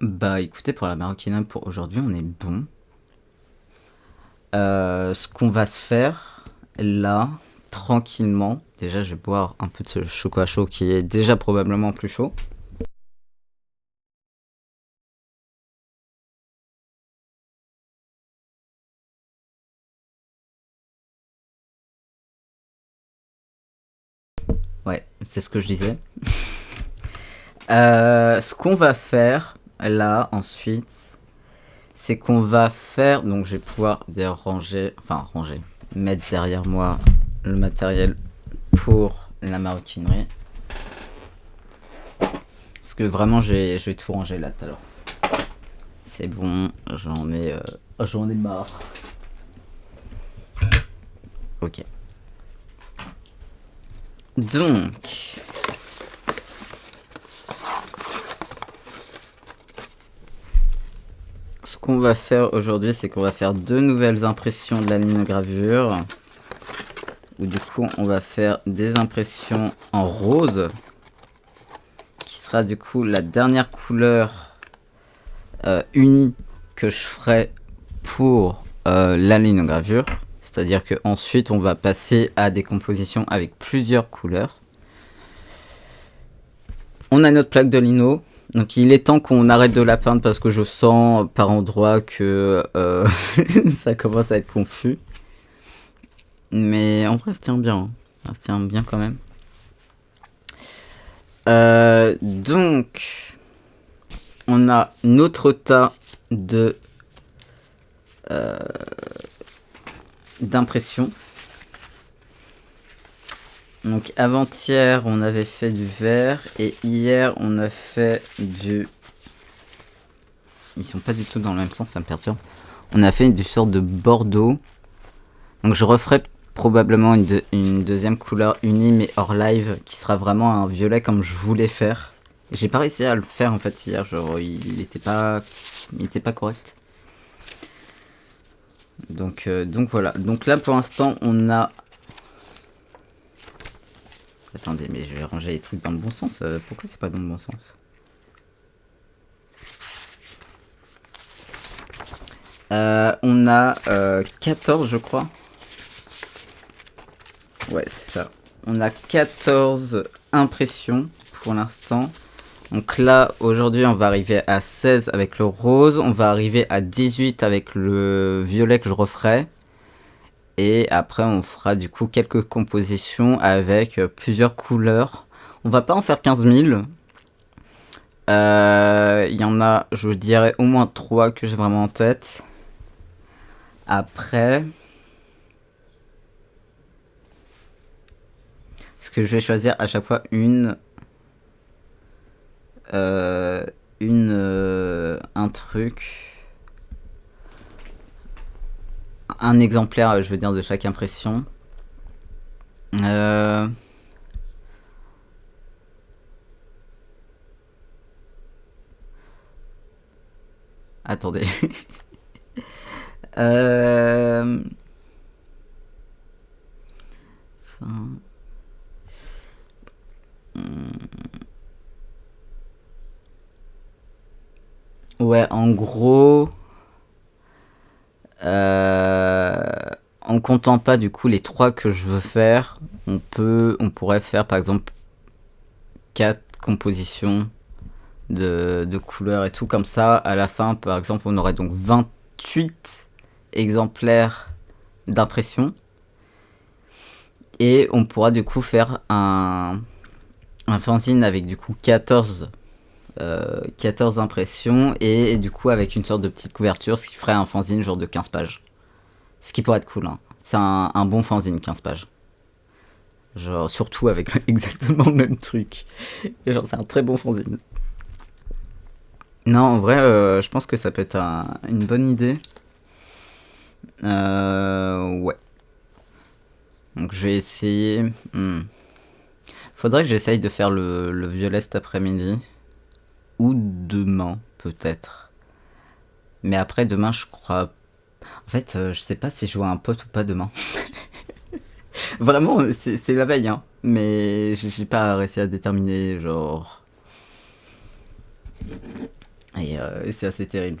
Bah écoutez, pour la maroquinerie pour aujourd'hui, on est bon. Ce qu'on va se faire là, tranquillement. Déjà, je vais boire un peu de ce chocolat chaud qui est déjà probablement plus chaud. Ouais, c'est ce que je disais. Ce qu'on va faire là ensuite, c'est qu'on va faire. Donc, je vais pouvoir ranger, mettre derrière moi le matériel pour la maroquinerie. Parce que vraiment, je vais tout ranger là tout à l'heure. C'est bon, j'en ai marre. Ok. Donc, ce qu'on va faire aujourd'hui, c'est qu'on va faire 2 nouvelles impressions de la ligne gravure. Où du coup, on va faire des impressions en rose. Qui sera du coup la dernière couleur unie que je ferai pour la ligne gravure. C'est-à-dire que ensuite on va passer à des compositions avec plusieurs couleurs. On a notre plaque de lino. Donc il est temps qu'on arrête de la peindre parce que je sens par endroits que ça commence à être confus. Mais en vrai, ça tient bien. Hein. Ça tient bien quand même. Donc, on a notre tas de d'impression. Donc avant-hier on avait fait du vert et hier on a fait du... Ils sont pas du tout dans le même sens, ça me perturbe. On a fait du sorte de bordeaux. Donc je referai probablement une deuxième couleur unie mais hors live qui sera vraiment un violet comme je voulais faire. J'ai pas réussi à le faire en fait hier, genre il était pas correct. Donc voilà. Donc là pour l'instant on a... Attendez, mais je vais ranger les trucs dans le bon sens. Pourquoi c'est pas dans le bon sens? On a 14 je crois. Ouais c'est ça. On a 14 impressions pour l'instant. Donc là aujourd'hui on va arriver à 16 avec le rose. On va arriver à 18 avec le violet que je referai. Et après on fera du coup quelques compositions avec plusieurs couleurs. On va pas en faire 15 000. Il y en a, je dirais, au moins 3 que j'ai vraiment en tête. Après... Est-ce que je vais choisir à chaque fois un truc... Un exemplaire, je veux dire, de chaque impression. Attendez. Ouais, en gros... en comptant pas du coup les 3 que je veux faire, on pourrait faire par exemple 4 compositions de couleurs et tout. Comme ça, à la fin, par exemple, on aurait donc 28 exemplaires d'impression. Et on pourra du coup faire un fanzine avec du coup 14 impressions et du coup avec une sorte de petite couverture, ce qui ferait un fanzine genre de 15 pages. Ce qui pourrait être cool, hein. C'est un bon fanzine, 15 pages. Genre, surtout avec exactement le même truc. Genre, c'est un très bon fanzine. Non, en vrai, je pense que ça peut être une bonne idée. Ouais. Donc, je vais essayer. Faudrait que j'essaye de faire le violet cet après-midi. Ou demain, peut-être. Mais après, demain, je crois. En fait, je sais pas si je vois un pote ou pas demain. Vraiment, c'est la veille, hein. Mais j'ai pas réussi à déterminer, genre. Et c'est assez terrible.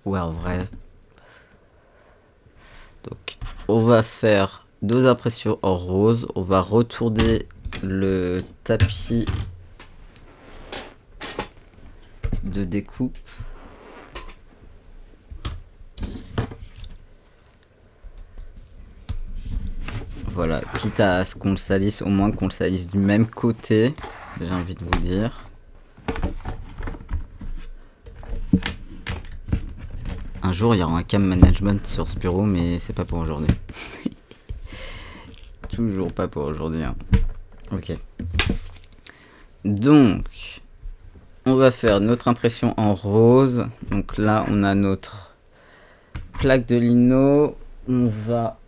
Ouais, en vrai. Donc, on va faire 2 impressions en rose. On va retourner le tapis de découpe. Voilà, quitte à ce qu'on le salisse, au moins qu'on le salisse du même côté, j'ai envie de vous dire. Un jour, il y aura un cam management sur ce bureau, mais c'est pas pour aujourd'hui. Toujours pas pour aujourd'hui, hein. Ok. Donc, on va faire notre impression en rose. Donc là, on a notre plaque de lino. On va...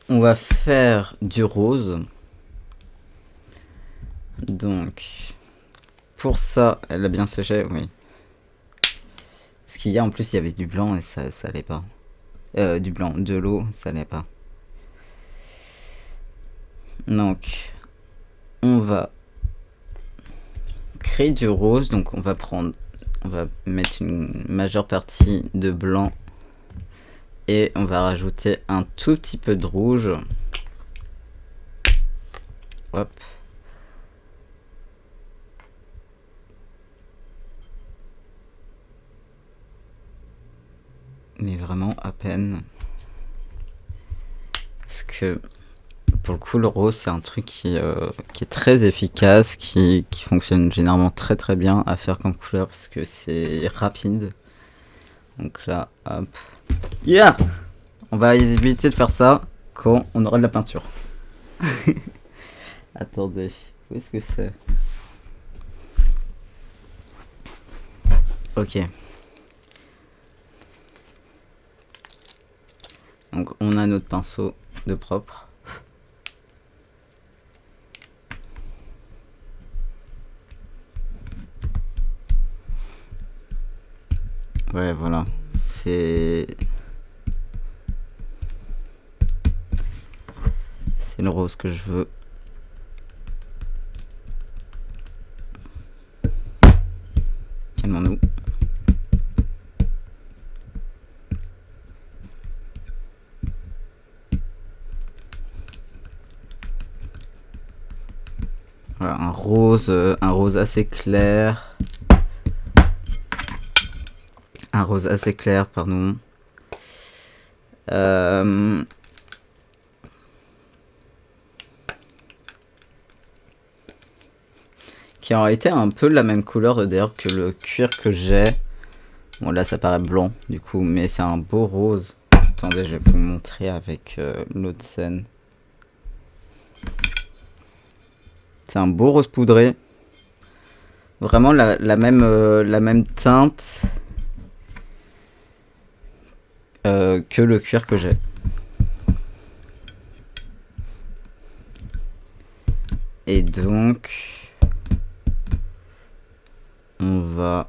On va faire du rose. Donc, pour ça, elle a bien séché, oui. Parce qu'il y a en plus, il y avait du blanc et ça allait pas. Du blanc, de l'eau, ça allait pas. Donc, on va créer du rose. Donc, on va mettre une majeure partie de blanc. Et on va rajouter un tout petit peu de rouge. Hop. Mais vraiment à peine. Parce que pour le coup, le rose, c'est un truc qui est très efficace, qui fonctionne généralement très très bien à faire comme couleur parce que c'est rapide. Donc là, hop. Yeah! On va éviter de faire ça quand on aura de la peinture. Attendez, où est-ce que c'est? Ok. Donc on a notre pinceau de propre. Ouais, voilà. C'est le rose que je veux. Calmons-nous. Voilà, un rose assez clair. Un rose assez clair, pardon. Qui aurait été un peu la même couleur d'ailleurs que le cuir que j'ai. Bon là ça paraît blanc du coup, mais c'est un beau rose. Attendez, je vais vous montrer avec l'autre scène. C'est un beau rose poudré. Vraiment la même teinte que le cuir que j'ai. Et donc, on va...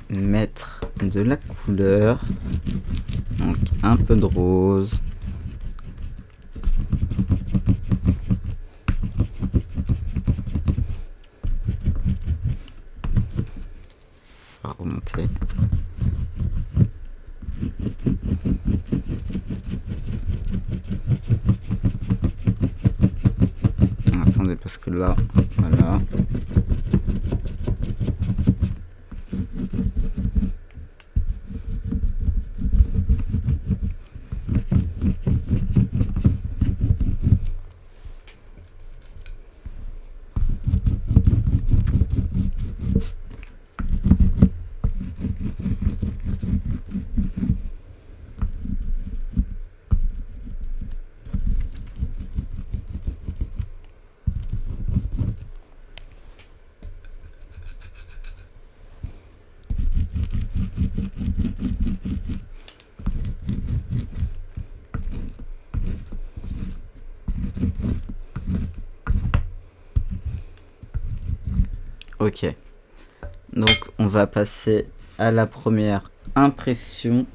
mettre de la couleur. Donc un peu de rose. On va remonter. Attendez, parce que là, voilà. Ok. Donc on va passer à la première impression.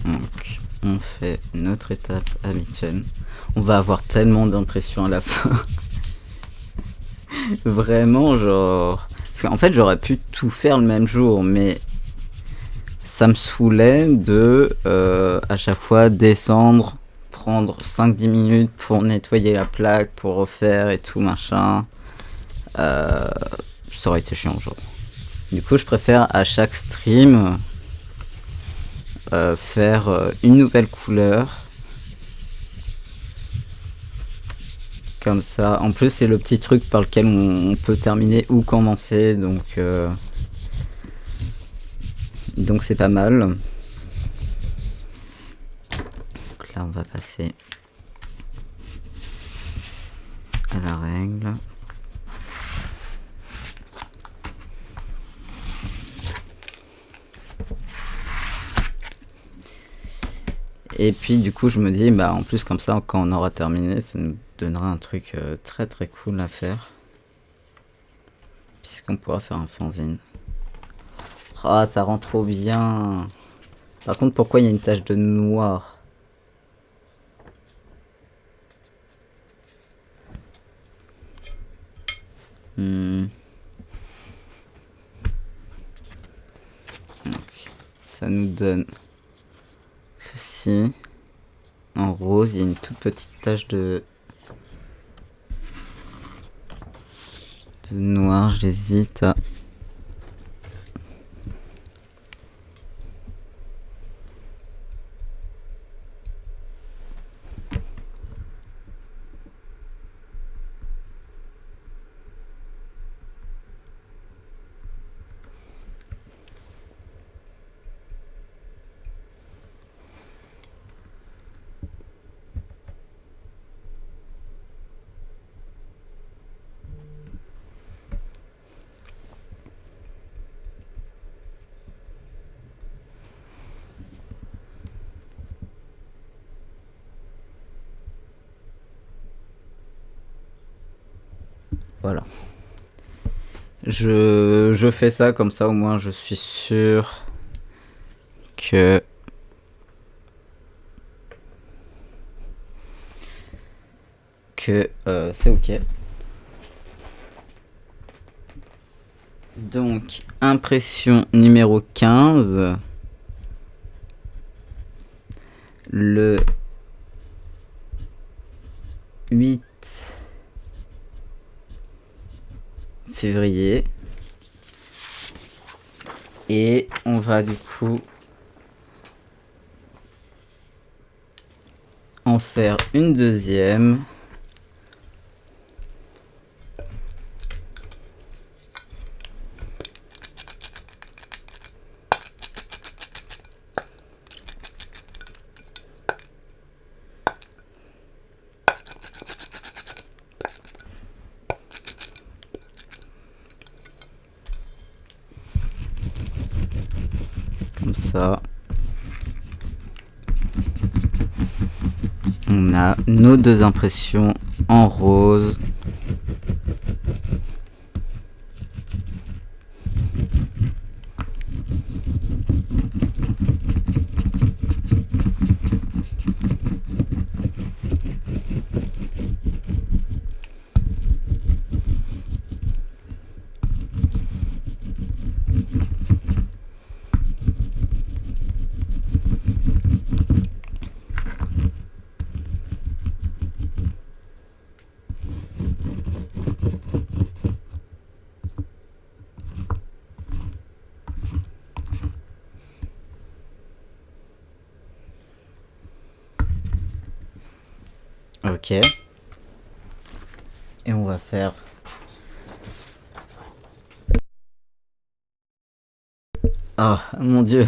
Donc on fait notre étape habituelle. On va avoir tellement d'impressions à la fin. Vraiment, genre... Parce qu'en fait, j'aurais pu tout faire le même jour, mais ça me saoulait de, à chaque fois, descendre, prendre 5-10 minutes pour nettoyer la plaque, pour refaire et tout, machin. Ça aurait été chiant, genre. Du coup, je préfère à chaque stream faire une nouvelle couleur. Comme ça. En plus, c'est le petit truc par lequel on peut terminer ou commencer. Donc c'est pas mal. Donc là, on va passer à la règle. Et puis du coup je me dis, bah en plus comme ça quand on aura terminé, ça nous donnera un truc très très cool à faire. Puisqu'on pourra faire un fanzine. Ah, ça rend trop bien. Par contre, pourquoi il y a une tache de noir? Donc, ça nous donne ceci. En rose, il y a une toute petite tache de noir. J'hésite à... Voilà. Je fais ça comme ça, au moins je suis sûr que c'est ok. Donc, impression numéro 15. Le 8 février. Et on va du coup en faire une deuxième. ça. On a nos deux impressions en rose. Ok. Et on va faire... Oh mon dieu,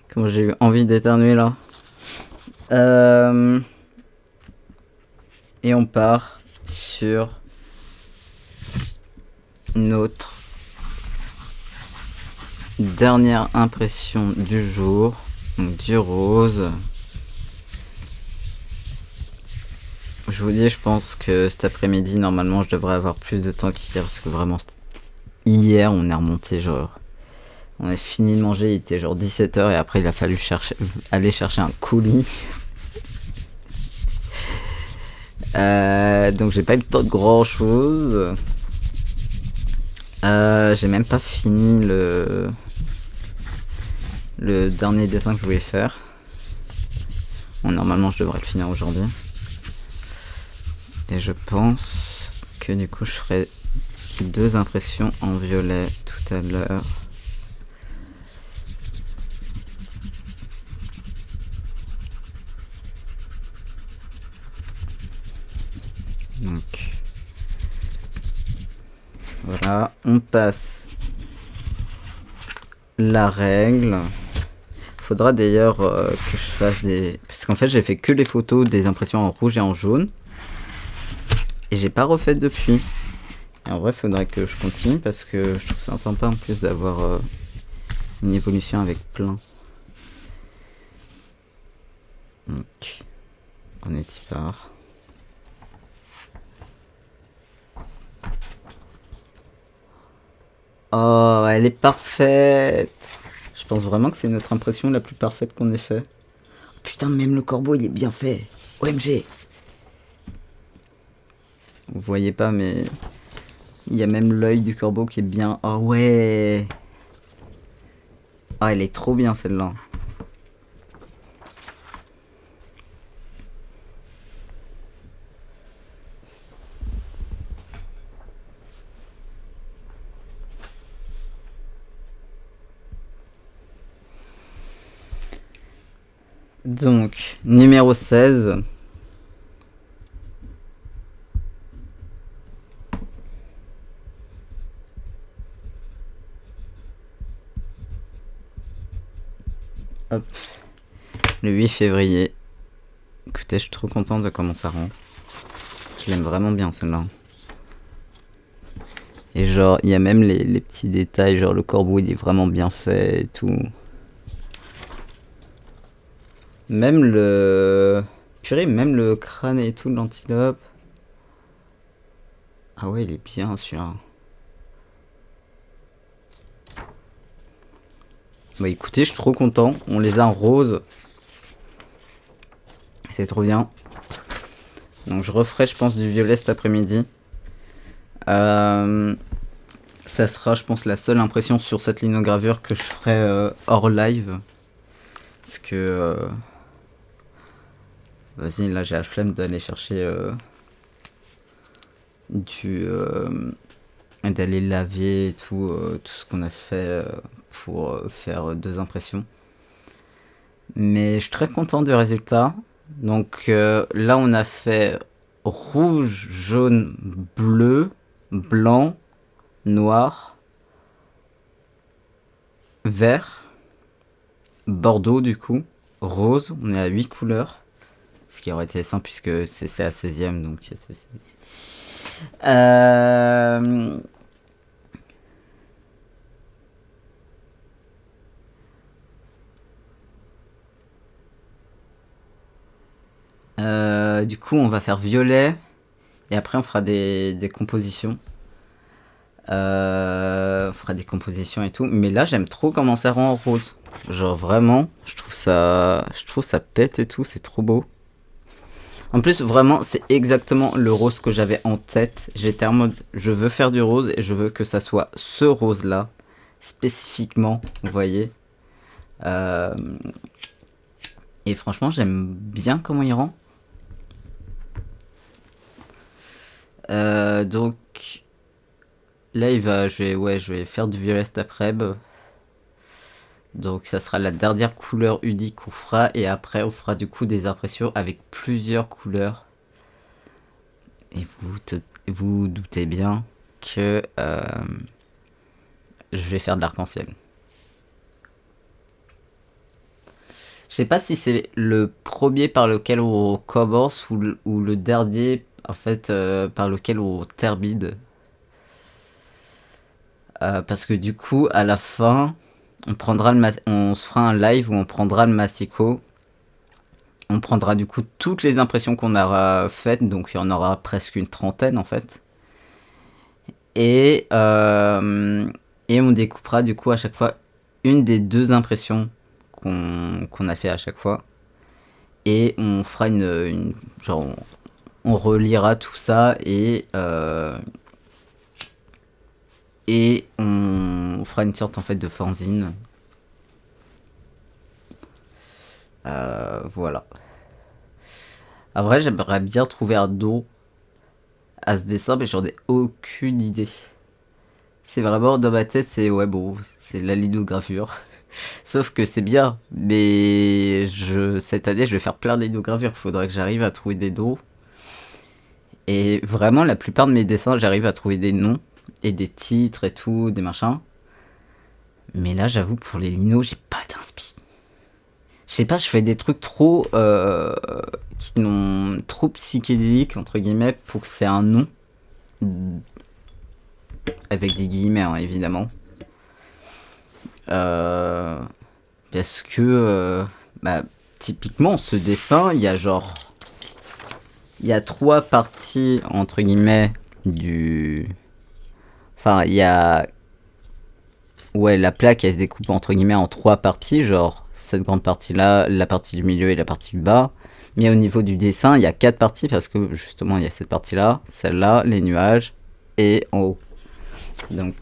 comment j'ai eu envie d'éternuer là. Et on part sur notre dernière impression du jour, donc du rose. Je vous dis, je pense que cet après-midi, normalement, je devrais avoir plus de temps qu'hier, parce que vraiment, hier, on est remonté, genre... On a fini de manger, il était genre 17h, et après, il a fallu aller chercher un colis. Donc, j'ai pas eu le temps de grand-chose. J'ai même pas fini le dernier dessin que je voulais faire. Bon, normalement, je devrais le finir aujourd'hui. Et je pense que du coup je ferai 2 impressions en violet tout à l'heure. Donc voilà, on passe la règle. Faudra d'ailleurs que je fasse des... Parce qu'en fait j'ai fait que les photos des impressions en rouge et en jaune. Et j'ai pas refait depuis. Et en vrai, faudrait que je continue parce que je trouve ça sympa en plus d'avoir une évolution avec plein. Donc, on est y part. Oh, elle est parfaite. Je pense vraiment que c'est notre impression la plus parfaite qu'on ait fait. Putain, même le corbeau, il est bien fait. OMG. Vous voyez pas, mais il y a même l'œil du corbeau qui est bien. Oh ouais. Ah, elle est trop bien celle-là. Donc, numéro 16. Hop. Le 8 février. Écoutez, je suis trop content de comment ça rend. Je l'aime vraiment bien celle-là. Et genre, il y a même les petits détails, genre le corbeau il est vraiment bien fait et tout. Même le... Purée, même le crâne et tout de l'antilope. Ah ouais, il est bien celui-là. Bah écoutez, je suis trop content. On les a en rose. C'est trop bien. Donc je referai, je pense, du violet cet après-midi. Ça sera, je pense, la seule impression sur cette linogravure que je ferai hors live. Parce que... Vas-y, là j'ai la flemme d'aller chercher d'aller laver et tout, tout ce qu'on a fait pour faire 2 impressions. Mais je suis très content du résultat. Donc là on a fait rouge, jaune, bleu, blanc, noir, vert, bordeaux du coup, rose. On est à 8 couleurs. Ce qui aurait été simple puisque c'est la 16e. Donc Du coup, on va faire violet. Et après, on fera des compositions. On fera des compositions et tout. Mais là, j'aime trop comment ça rend en rose. Genre vraiment, je trouve ça pète et tout. C'est trop beau. En plus, vraiment, c'est exactement le rose que j'avais en tête. J'étais en mode, je veux faire du rose et je veux que ça soit ce rose-là, spécifiquement, vous voyez. Euh, et franchement, j'aime bien comment il rend. Donc, là, je vais faire du violet cet après-midi. Donc, ça sera la dernière couleur unique qu'on fera. Et après, on fera du coup des impressions avec plusieurs couleurs. Et vous doutez bien que je vais faire de l'arc-en-ciel. Je sais pas si c'est le premier par lequel on commence ou le dernier en fait par lequel on termine. Parce que du coup à la fin on se fera un live où on prendra le massico. On prendra du coup toutes les impressions qu'on aura faites, donc il y en aura presque une trentaine en fait. Et on découpera du coup à chaque fois une des deux impressions qu'on a fait à chaque fois. Et on fera genre on relira tout ça et on fera une sorte en fait de fanzine. Voilà. À vrai, j'aimerais bien trouver un nom à ce dessin, mais j'en ai aucune idée. C'est vraiment dans ma tête, c'est ouais bon, c'est la lithogravure. Sauf que c'est bien, mais cette année je vais faire plein de lithogravures. Faudrait que j'arrive à trouver des noms. Et vraiment, la plupart de mes dessins, j'arrive à trouver des noms et des titres et tout, des machins. Mais là, j'avoue que pour les linos, j'ai pas d'inspi. Je sais pas, je fais des trucs trop qui n'ont trop psychédéliques entre guillemets pour que c'est un nom avec des guillemets hein, évidemment. Parce que bah, typiquement ce dessin, il y a trois parties entre guillemets du. Enfin, il y a. Ouais, la plaque elle se découpe entre guillemets en trois parties, genre cette grande partie là, la partie du milieu et la partie du bas. Mais au niveau du dessin, il y a quatre parties parce que justement il y a cette partie là, celle-là, les nuages et en haut. Donc,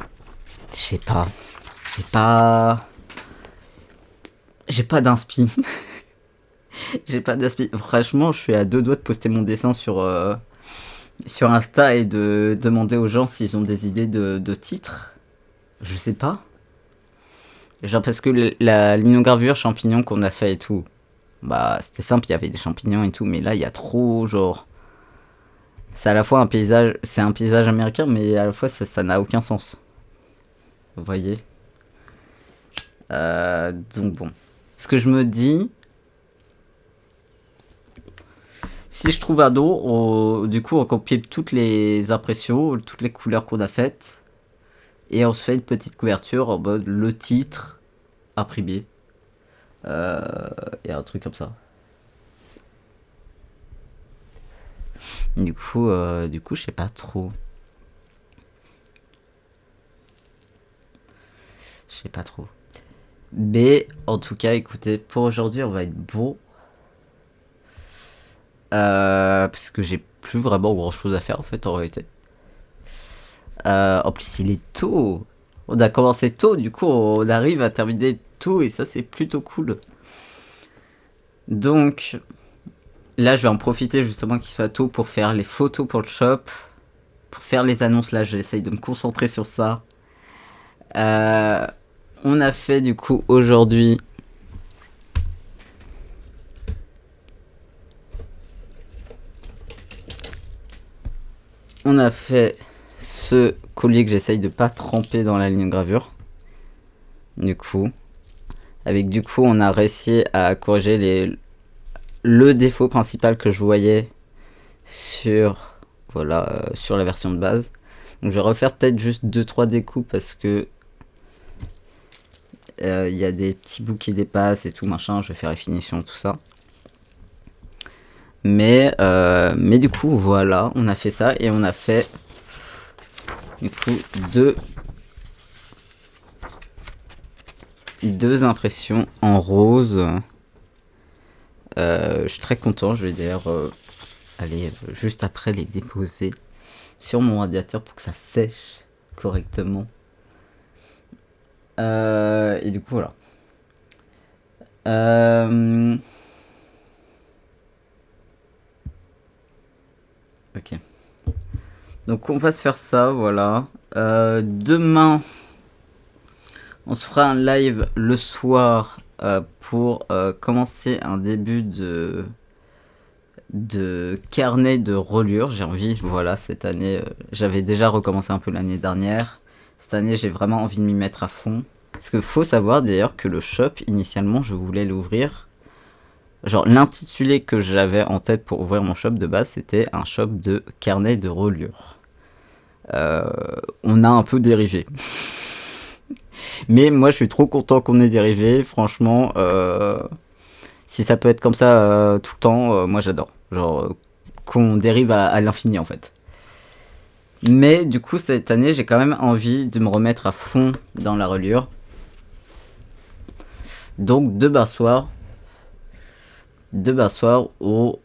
je sais pas. J'ai pas d'inspi. J'ai pas d'inspi. Franchement, je suis à deux doigts de poster mon dessin sur Insta et de demander aux gens s'ils ont des idées de titres. Je sais pas. Genre parce que la linogravure champignon qu'on a fait et tout, bah c'était simple, il y avait des champignons et tout, mais là il y a trop genre. C'est à la fois un paysage, c'est un paysage américain, mais à la fois ça n'a aucun sens. Vous voyez. Donc bon. Ce que je me dis, si je trouve un dos, du coup on compile toutes les impressions, toutes les couleurs qu'on a faites, et on se fait une petite couverture en mode le titre imprimé. Et un truc comme ça. Du coup, je sais pas trop. Je sais pas trop. Mais en tout cas, écoutez, pour aujourd'hui, on va être bon. Parce que j'ai plus vraiment grand chose à faire en fait en réalité. En plus, il est tôt. On a commencé tôt, du coup, on arrive à terminer tôt et ça, c'est plutôt cool. Donc, là, je vais en profiter justement qu'il soit tôt pour faire les photos pour le shop. Pour faire les annonces, là, j'essaye de me concentrer sur ça. On a fait du coup aujourd'hui ce collier que j'essaye de pas tremper dans la ligne gravure. Du coup, on a réussi à corriger le défaut principal que je voyais sur la version de base. Donc je vais refaire peut-être juste 2-3 découpes parce que il y a des petits bouts qui dépassent et tout machin. Je vais faire les finitions, tout ça. Mais du coup, voilà, on a fait ça et on a fait du coup deux impressions en rose. Je suis très content, je vais d'ailleurs aller juste après les déposer sur mon radiateur pour que ça sèche correctement. Et du coup, voilà. Ok. Donc on va se faire ça, voilà. Demain, on se fera un live le soir pour commencer un début de carnet de reliure. J'ai envie, voilà, cette année, j'avais déjà recommencé un peu l'année dernière. Cette année, j'ai vraiment envie de m'y mettre à fond. Parce qu'il faut savoir d'ailleurs que le shop, initialement, je voulais l'ouvrir. Genre, l'intitulé que j'avais en tête pour ouvrir mon shop de base, c'était un shop de carnet de reliure. On a un peu dérivé. Mais moi, je suis trop content qu'on ait dérivé. Franchement, si ça peut être comme ça tout le temps, moi j'adore. Genre, qu'on dérive à l'infini en fait. Mais du coup, cette année, j'ai quand même envie de me remettre à fond dans la reliure. Donc, deux barsoirs au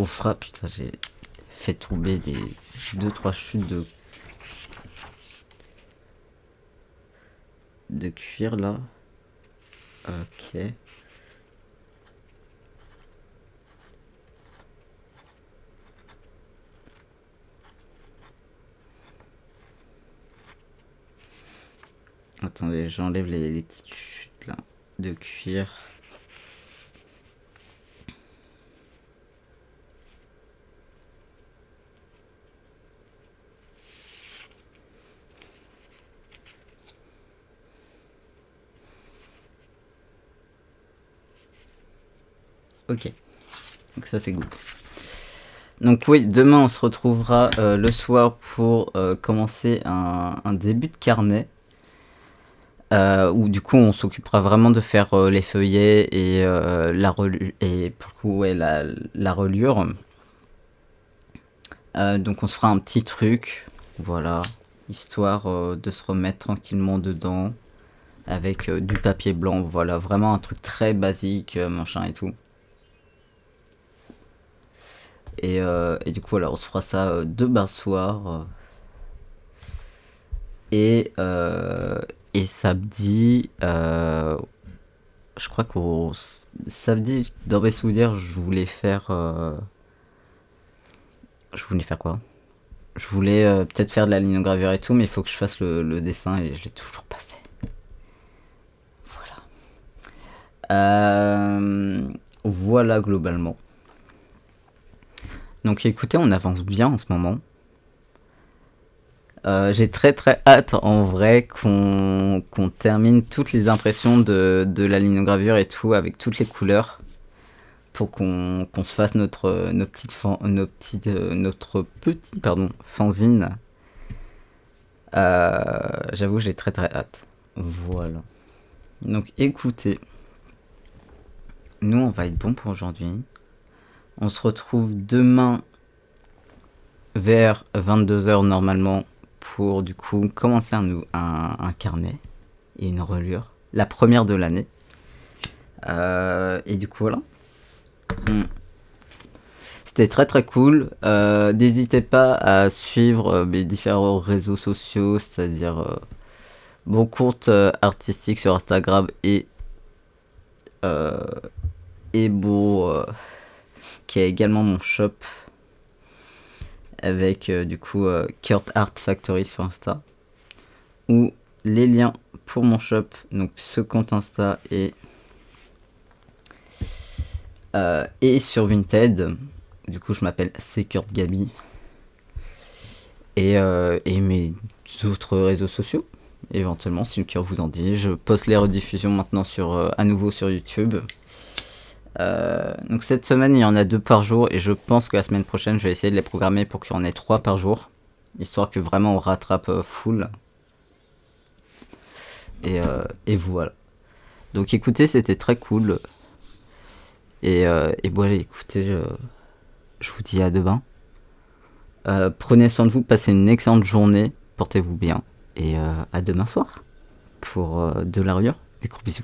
fera. Putain, j'ai fait tomber des 2-3 chutes de cuir là. Ok. Attendez, j'enlève les petites chutes là de cuir. Ok. Donc ça c'est good. Donc oui, demain on se retrouvera le soir pour commencer un début de carnet. Où du coup on s'occupera vraiment de faire les feuillets et et pour le coup ouais, la reliure. Donc on se fera un petit truc, voilà, histoire de se remettre tranquillement dedans avec du papier blanc, voilà, vraiment un truc très basique, machin et tout. Et du coup voilà, on se fera ça demain soir. Et samedi, je crois qu'au samedi, dans mes souvenirs, je voulais faire quoi? Je voulais peut-être faire de la linogravure et tout, mais il faut que je fasse le dessin et je l'ai toujours pas fait. Voilà globalement. Donc écoutez, on avance bien en ce moment. J'ai très très hâte en vrai qu'on termine toutes les impressions de la linogravure et tout avec toutes les couleurs pour qu'on se fasse notre petit fanzine. J'avoue, j'ai très très hâte. Voilà. Donc écoutez, nous on va être bon pour aujourd'hui. On se retrouve demain vers 22h normalement pour du coup commencer un carnet et une reliure. La première de l'année. Et du coup voilà. C'était très très cool. N'hésitez pas à suivre mes différents réseaux sociaux, c'est-à-dire mon compte artistique sur Instagram et bon, qui est également mon shop avec du coup Kurt Art Factory sur Insta, ou les liens pour mon shop, donc ce compte Insta et sur Vinted. Du coup, je m'appelle C'est Kurt Gabi. Et mes autres réseaux sociaux, éventuellement, si le cœur vous en dit. Je poste les rediffusions maintenant à nouveau sur YouTube. Donc cette semaine, il y en a 2 par jour. Et je pense que la semaine prochaine, je vais essayer de les programmer pour qu'il y en ait 3 par jour. Histoire que vraiment on rattrape full. Et voilà. Donc écoutez, c'était très cool. Et bon, écoutez, je vous dis à demain. Prenez soin de vous, passez une excellente journée, portez-vous bien, et à demain soir pour de la rure. Des gros bisous.